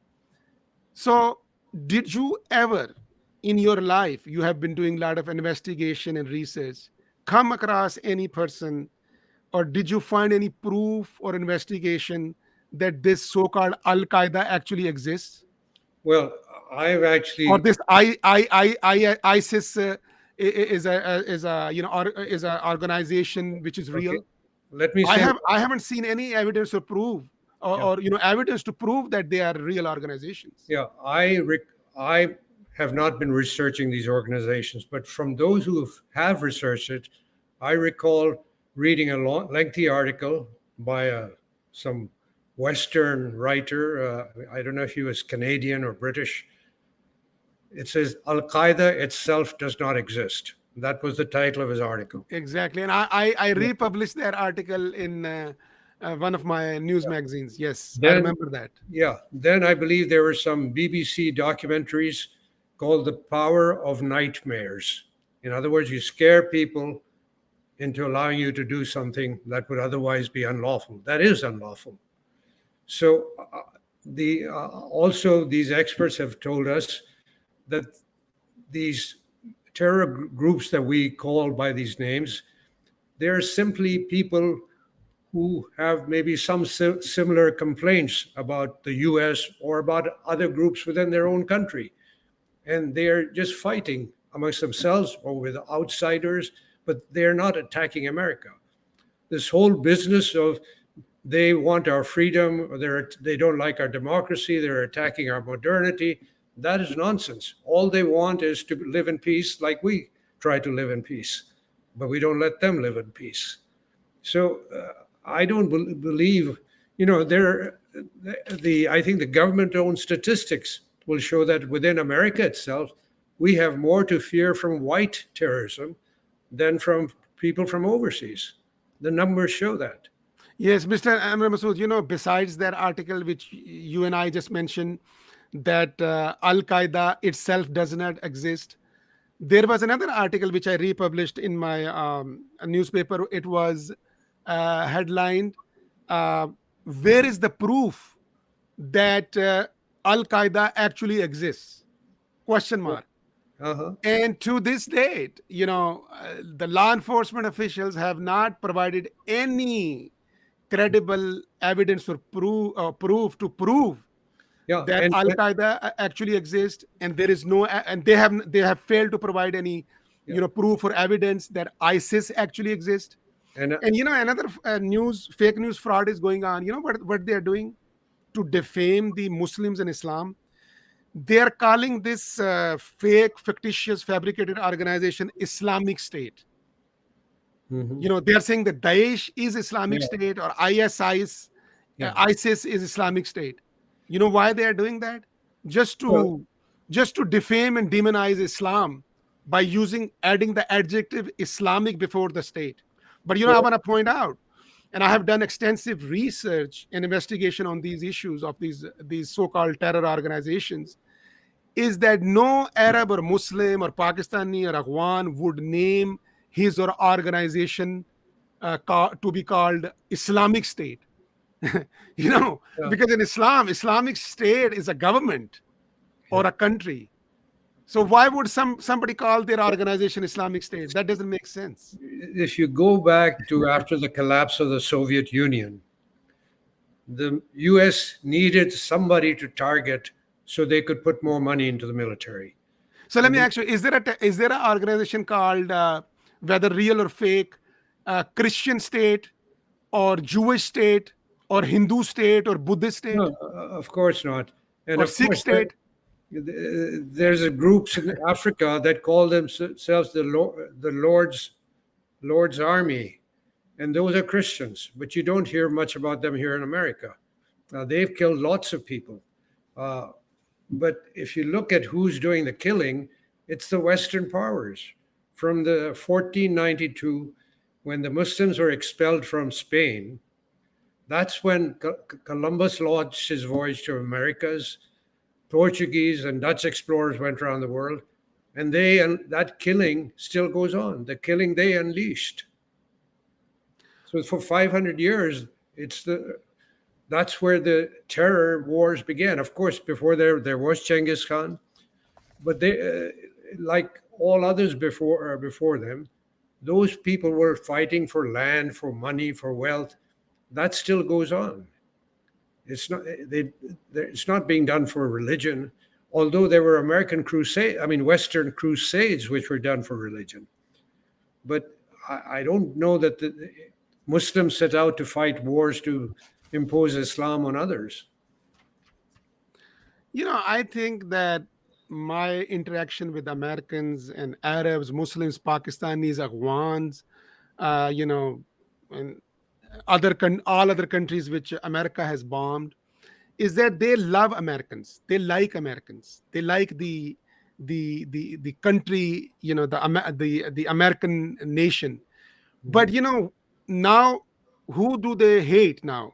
Speaker 1: So, did you ever in your life, you have been doing a lot of investigation and research, come across any person, or did you find any proof or investigation that this so-called Al Qaeda actually exists,
Speaker 2: Well, I've
Speaker 1: or
Speaker 2: actually,
Speaker 1: this ISIS is a organization which is
Speaker 2: okay,
Speaker 1: real?
Speaker 2: let me say,
Speaker 1: I haven't seen any evidence or proof,
Speaker 2: yeah,
Speaker 1: or evidence to prove that they are real organizations.
Speaker 2: yeah, I have not been researching these organizations, but from those who have researched it, I recall reading a lengthy article by some Western writer. I don't know if he was Canadian or British. It says Al Qaeda itself does not exist. That was the title of his article.
Speaker 1: Exactly, and I
Speaker 2: Yeah.
Speaker 1: republished that article in one of my news magazines. Yes, I
Speaker 2: Then,
Speaker 1: remember that.
Speaker 2: yeah, then I believe there were some BBC documentaries called The Power of Nightmares. In other words, you scare people into allowing you to do something that would otherwise be unlawful. That is unlawful. So, also these experts have told us that these terror groups that we call by these names, they're simply people who have maybe some similar complaints about the US or about other groups within their own country. And they're just fighting amongst themselves or with outsiders, but they're not attacking America. This whole business of they want our freedom, or they don't like our democracy, they're attacking our modernity, that is nonsense. All they want is to live in peace like we try to live in peace. but we don't let them live in peace. So I don't believe, there. I think the government-owned statistics will show that within America itself, we have more to fear from white terrorism than from people from overseas. The numbers show that.
Speaker 1: Yes, Mr. Amr Masood, besides that article which you and I just mentioned, that Al Qaeda itself does not exist, there was another article which I republished in my newspaper. It was headlined, uh, "Where is the proof that Al Qaeda actually exists?" Question mark.
Speaker 2: Uh-huh.
Speaker 1: And to this date, the law enforcement officials have not provided any credible evidence or proof to prove
Speaker 2: Yeah,
Speaker 1: that
Speaker 2: and
Speaker 1: Al Qaeda actually exists, and there is no, and they have failed to provide any,
Speaker 2: yeah,
Speaker 1: proof or evidence that ISIS actually exists.
Speaker 2: and
Speaker 1: And another fake news fraud is going on. You know what they are doing to defame the Muslims and Islam? They are calling this fake, fictitious, fabricated organization Islamic State.
Speaker 2: mhm.
Speaker 1: They are saying that Daesh is Islamic
Speaker 2: Yeah,
Speaker 1: State, or ISIS,
Speaker 2: yeah.
Speaker 1: ISIS is Islamic State. You know why they are doing that? Just
Speaker 2: Well,
Speaker 1: to just to defame and demonize Islam by adding the adjective Islamic before the state. But I
Speaker 2: well,
Speaker 1: want to point out, and I have done extensive research and investigation on these issues of these so-called terror organizations, is that no Arab or Muslim or Pakistani or Afghan would name his or organization to be called Islamic State. you know,
Speaker 2: yeah.
Speaker 1: because in Islam, Islamic State is a government
Speaker 2: Yeah.
Speaker 1: or a country. So why would somebody call their organization Islamic State? That doesn't make sense.
Speaker 2: If you go back to after the collapse of the Soviet Union, the US needed somebody to target so they could put more money into the military.
Speaker 1: So let
Speaker 2: And
Speaker 1: me ask you: is there an organization called, whether real or fake, Christian State, or Jewish State, or Hindu State, or Buddhist
Speaker 2: no,
Speaker 1: State,
Speaker 2: of course not. And
Speaker 1: or
Speaker 2: of
Speaker 1: Sikh
Speaker 2: course,
Speaker 1: State?
Speaker 2: there's a groups in Africa that call themselves the Lord's Army, and those are Christians. But you don't hear much about them here in America. They've killed lots of people. Uh, but if you look at who's doing the killing, it's the Western powers. From the 1492, when the Muslims were expelled from Spain, that's when Columbus launched his voyage to Americas. Portuguese and Dutch explorers went around the world, and that killing still goes on. The killing they unleashed. So for 500 years, it's that's where the terror wars began. Of course, before there was Genghis Khan, but they, like all others before them, those people were fighting for land, for money, for wealth. That still goes on. It's not being done for religion, although there were Western crusades which were done for religion. But I don't know that the Muslims set out to fight wars to impose Islam on others.
Speaker 1: I think that my interaction with Americans and Arabs, Muslims, Pakistanis, Afghans, and all other countries which America has bombed, is that they love Americans. They like Americans. They like the country, the American nation. But
Speaker 2: Mhm.
Speaker 1: now, who do they hate now,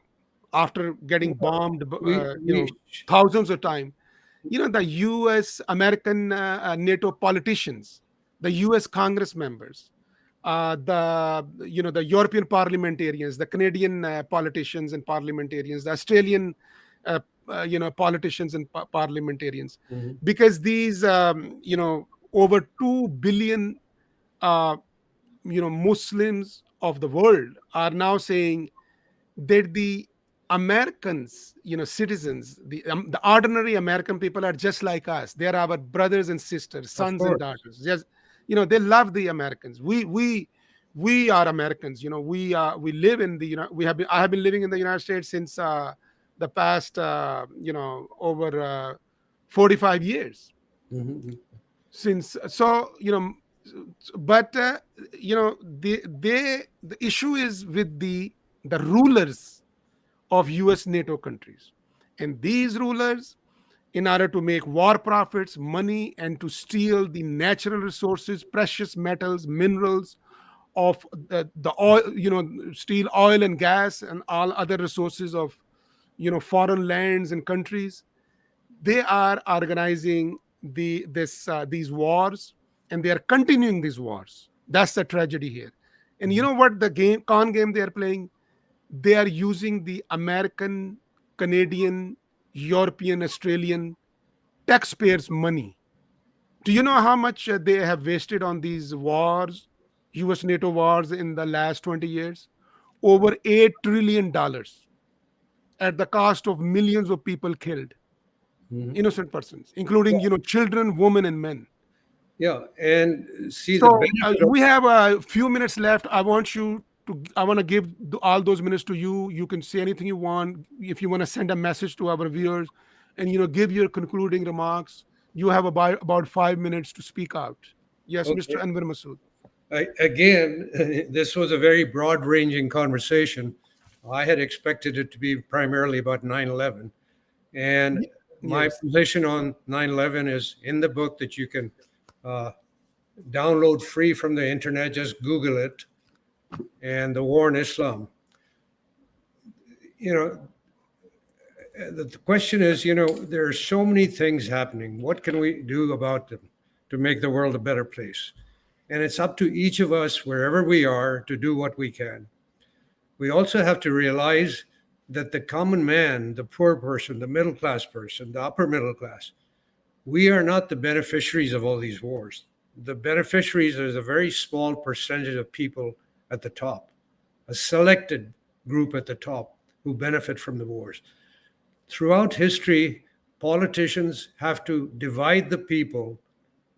Speaker 1: after getting
Speaker 2: Well,
Speaker 1: bombed,
Speaker 2: we
Speaker 1: thousands of times? The US, American, NATO politicians, the US Congress members, the European parliamentarians, the Canadian politicians and parliamentarians, the Australian politicians and parliamentarians,
Speaker 2: Mhm.
Speaker 1: because these over 2 billion uh, Muslims of the world are now saying that the Americans, citizens, the ordinary American people are just like us. They are our brothers and sisters,
Speaker 2: Of
Speaker 1: sons and
Speaker 2: course.
Speaker 1: daughters. Just, they love the Americans. We are Americans. We live in the, I have been living in the United States since the past, over 45 years.
Speaker 2: Mhm.
Speaker 1: Since, so, but the issue is with the rulers of US NATO countries, and these rulers, in order to make war profits, money, and to steal the natural resources, precious metals, minerals of the oil, steal oil and gas and all other resources of foreign lands and countries. They are organizing these wars, and they are continuing these wars. That's the tragedy here. And you
Speaker 2: Mhm.
Speaker 1: know what the game they are playing? They are using the American, Canadian, European, Australian taxpayers' money. Do you know how much they have wasted on these wars, US NATO wars, in the last 20 years? Over $8 trillion, at the cost of millions of people killed,
Speaker 2: Mhm.
Speaker 1: innocent persons, including
Speaker 2: Yeah,
Speaker 1: children, women, and men.
Speaker 2: yeah, and see the
Speaker 1: So
Speaker 2: benefit of.
Speaker 1: we have a few minutes left. I want to give all those minutes to you. You can say anything you want. If you want to send a message to our viewers, and give your concluding remarks, you have about 5 minutes to speak out. Yes, Mr.
Speaker 2: Okay.
Speaker 1: Anwar Masood.
Speaker 2: Again, this was a very broad ranging conversation. I had expected it to be primarily about 9/11. And
Speaker 1: Y-
Speaker 2: my
Speaker 1: Yes.
Speaker 2: position on 9/11 is in the book that you can uh, download free from the internet. Just Google it, and the war in Islam. You know, the question is, there are so many things happening. What can we do about them to make the world a better place? And it's up to each of us, wherever we are, to do what we can. We also have to realize that the common man, the poor person, the middle class person, the upper middle class, we are not the beneficiaries of all these wars. The beneficiaries is a very small percentage of people at the top, a selected group at the top who benefit from the wars. Throughout history, politicians have to divide the people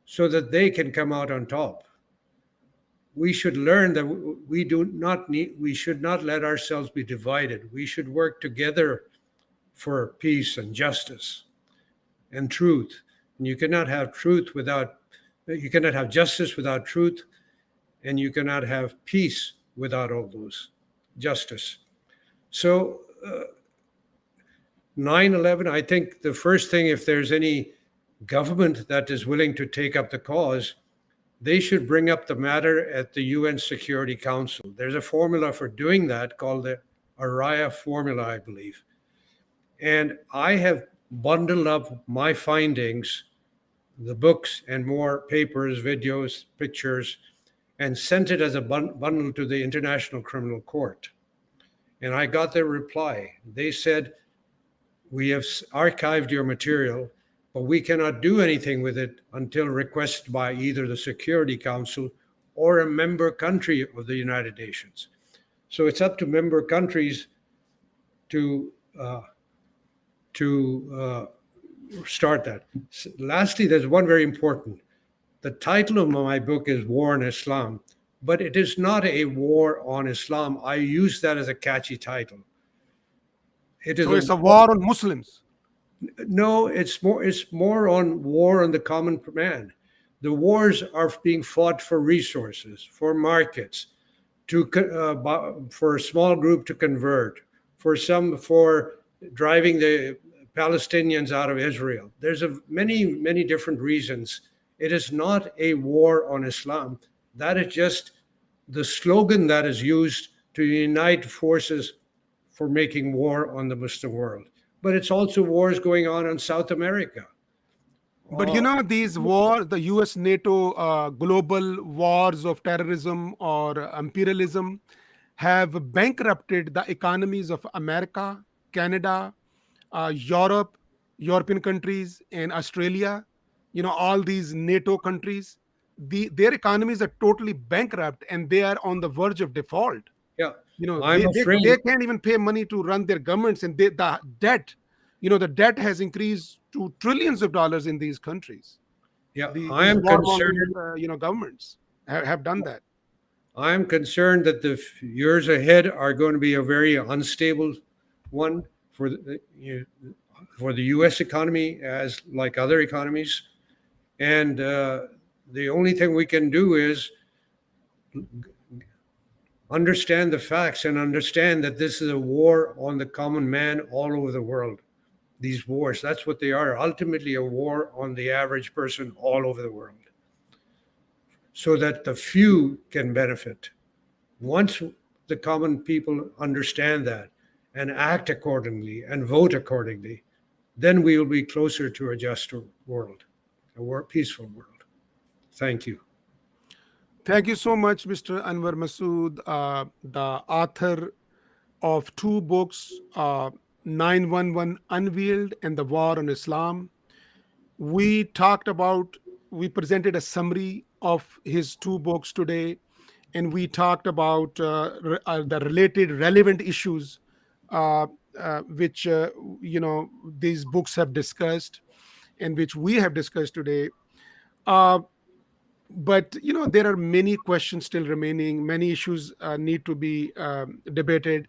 Speaker 2: so that they can come out on top. We should learn that we should not let ourselves be divided. We should work together for peace and justice and truth. And you cannot have justice without truth, and you cannot have peace without all those justice. So 9/11, I think the first thing, if there's any government that is willing to take up the cause, they should bring up the matter at the UN Security Council. There's a formula for doing that called the Araya formula, I believe. And I have bundled up my findings, the books and more papers, videos, pictures, and sent it as a bundle to the International Criminal Court. And I got their reply. They said, "We have archived your material, but we cannot do anything with it until requested by either the Security Council or a member country of the United Nations." So it's up to member countries to uh, to start that. Lastly, there's one very important. The title of my book is War on Islam, but it is not a war on Islam. I use that as a catchy title. It is
Speaker 1: So
Speaker 2: a
Speaker 1: it's a
Speaker 2: war.
Speaker 1: war on Muslims.
Speaker 2: No, it's more on war on the common man. The wars are being fought for resources, for markets, for a small group to convert, for driving the Palestinians out of Israel. There's many different reasons. It is not a war on Islam. That is just the slogan that is used to unite forces for making war on the Muslim world. But it's also wars going on in South America.
Speaker 1: But
Speaker 2: Uh,
Speaker 1: these wars, the US NATO global wars of terrorism or imperialism, have bankrupted the economies of America, Canada, Europe, European countries, and Australia. All these NATO countries, their economies are totally bankrupt, and they are on the verge of default.
Speaker 2: yeah, I'm
Speaker 1: They
Speaker 2: afraid.
Speaker 1: can't even pay money to run their governments, and the debt, the debt has increased to trillions of dollars in these countries.
Speaker 2: Yeah, I
Speaker 1: These
Speaker 2: am
Speaker 1: warmongering,
Speaker 2: concerned.
Speaker 1: governments have done that.
Speaker 2: I'm concerned that the years ahead are going to be a very unstable one for the U.S. economy, as like other economies, and the only thing we can do is understand the facts and understand that this is a war on the common man all over the world. These wars, that's what they are. Ultimately, a war on the average person all over the world, so that the few can benefit. Once the common people understand that and act accordingly and vote accordingly, then we will be closer to a just world, a peaceful world. Thank you.
Speaker 1: Thank you so much, Mr. Anwar Masood, the author of two books, 911 Unveiled and The War on Islam. We talked about, we presented a summary of his two books today, and we talked about the related relevant issues uh, which these books have discussed and which we have discussed today. Uh, but there are many questions still remaining. Many issues need to be debated.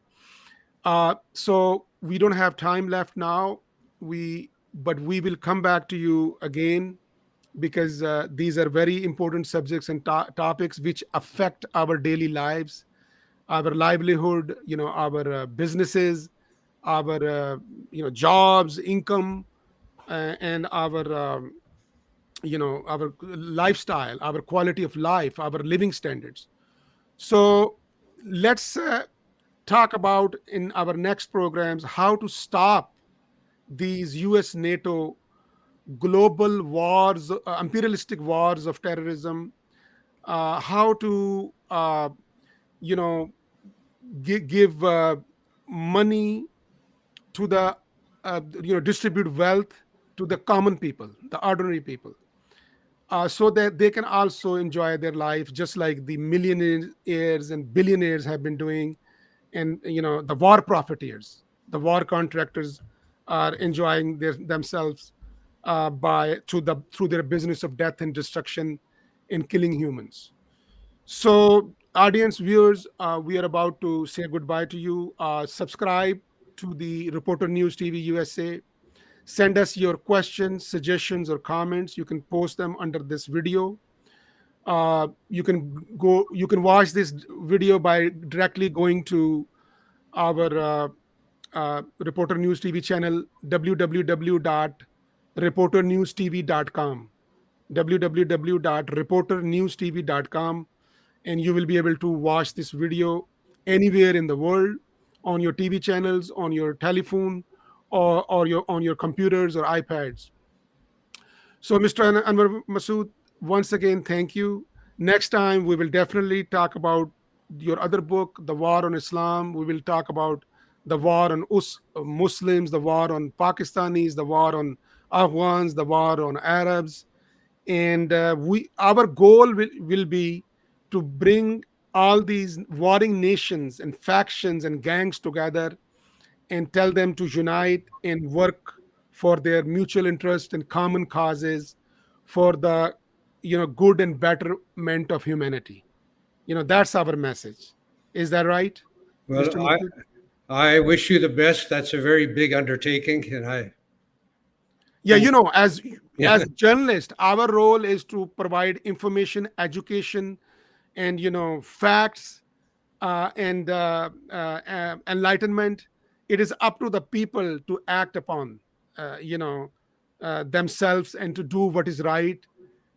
Speaker 1: So we don't have time left now. But we will come back to you again, because these are very important subjects and topics which affect our daily lives, our livelihood, our businesses, our jobs, income, and our lifestyle, our quality of life, our living standards. So let's talk about in our next programs how to stop these US NATO global wars, imperialistic wars of terrorism, how to you know give money to the distribute wealth to the common people, the ordinary people, so that they can also enjoy their life just like the millionaires and billionaires have been doing. And the war profiteers, the war contractors, are enjoying themselves by through their business of death and destruction in killing humans. So, audience, viewers, we are about to say goodbye to you. Subscribe to the Reporter News TV USA. Send us your questions, suggestions, or comments. You can post them under this video. You can watch this video by directly going to our Reporter News TV channel, www.reporternewstv.com, www.reporternewstv.com, and you will be able to watch this video anywhere in the world, on your TV channels, on your telephone, or on your computers or iPads. So, Mr. Anwar Masood, once again, thank you. Next time, we will definitely talk about your other book, The War on Islam. We will talk about the war on Muslims, the war on Pakistanis, the war on Afghans, the war on Arabs. And our goal will be to bring all these warring nations and factions and gangs together and tell them to unite and work for their mutual interest and common causes for the good and betterment of humanity. That's our message. Is that right,
Speaker 2: Well,
Speaker 1: Mr. Masood?
Speaker 2: I wish you the best. That's a very big undertaking, and I
Speaker 1: Yeah,
Speaker 2: hope.
Speaker 1: as
Speaker 2: Yeah.
Speaker 1: journalists, our role is to provide information, education, and facts, and enlightenment. It is up to the people to act upon themselves and to do what is right,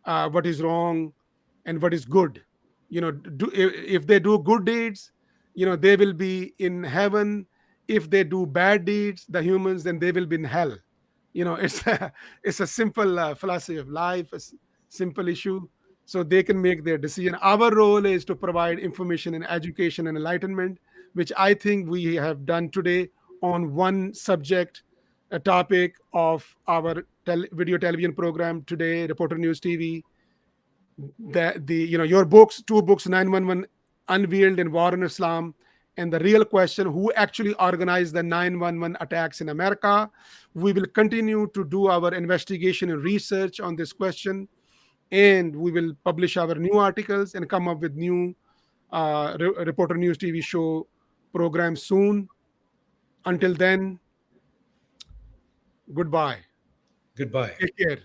Speaker 1: what is wrong, and what is good. If they do good deeds, they will be in heaven. If they do bad deeds, the humans, then they will be in hell. It's it's a simple philosophy of life, simple issue, so they can make their decision. Our role is to provide information and education and enlightenment, which I think we have done today on one subject, a topic of our video television program today, Reporter News TV. The your books, two books, 911 Unveiled and War on Islam, and the real question, who actually organized the 911 attacks in America. We will continue to do our investigation and research on this question, and we will publish our new articles and come up with new Reporter News TV show programs soon. Until then, goodbye.
Speaker 2: Goodbye.
Speaker 1: Take care.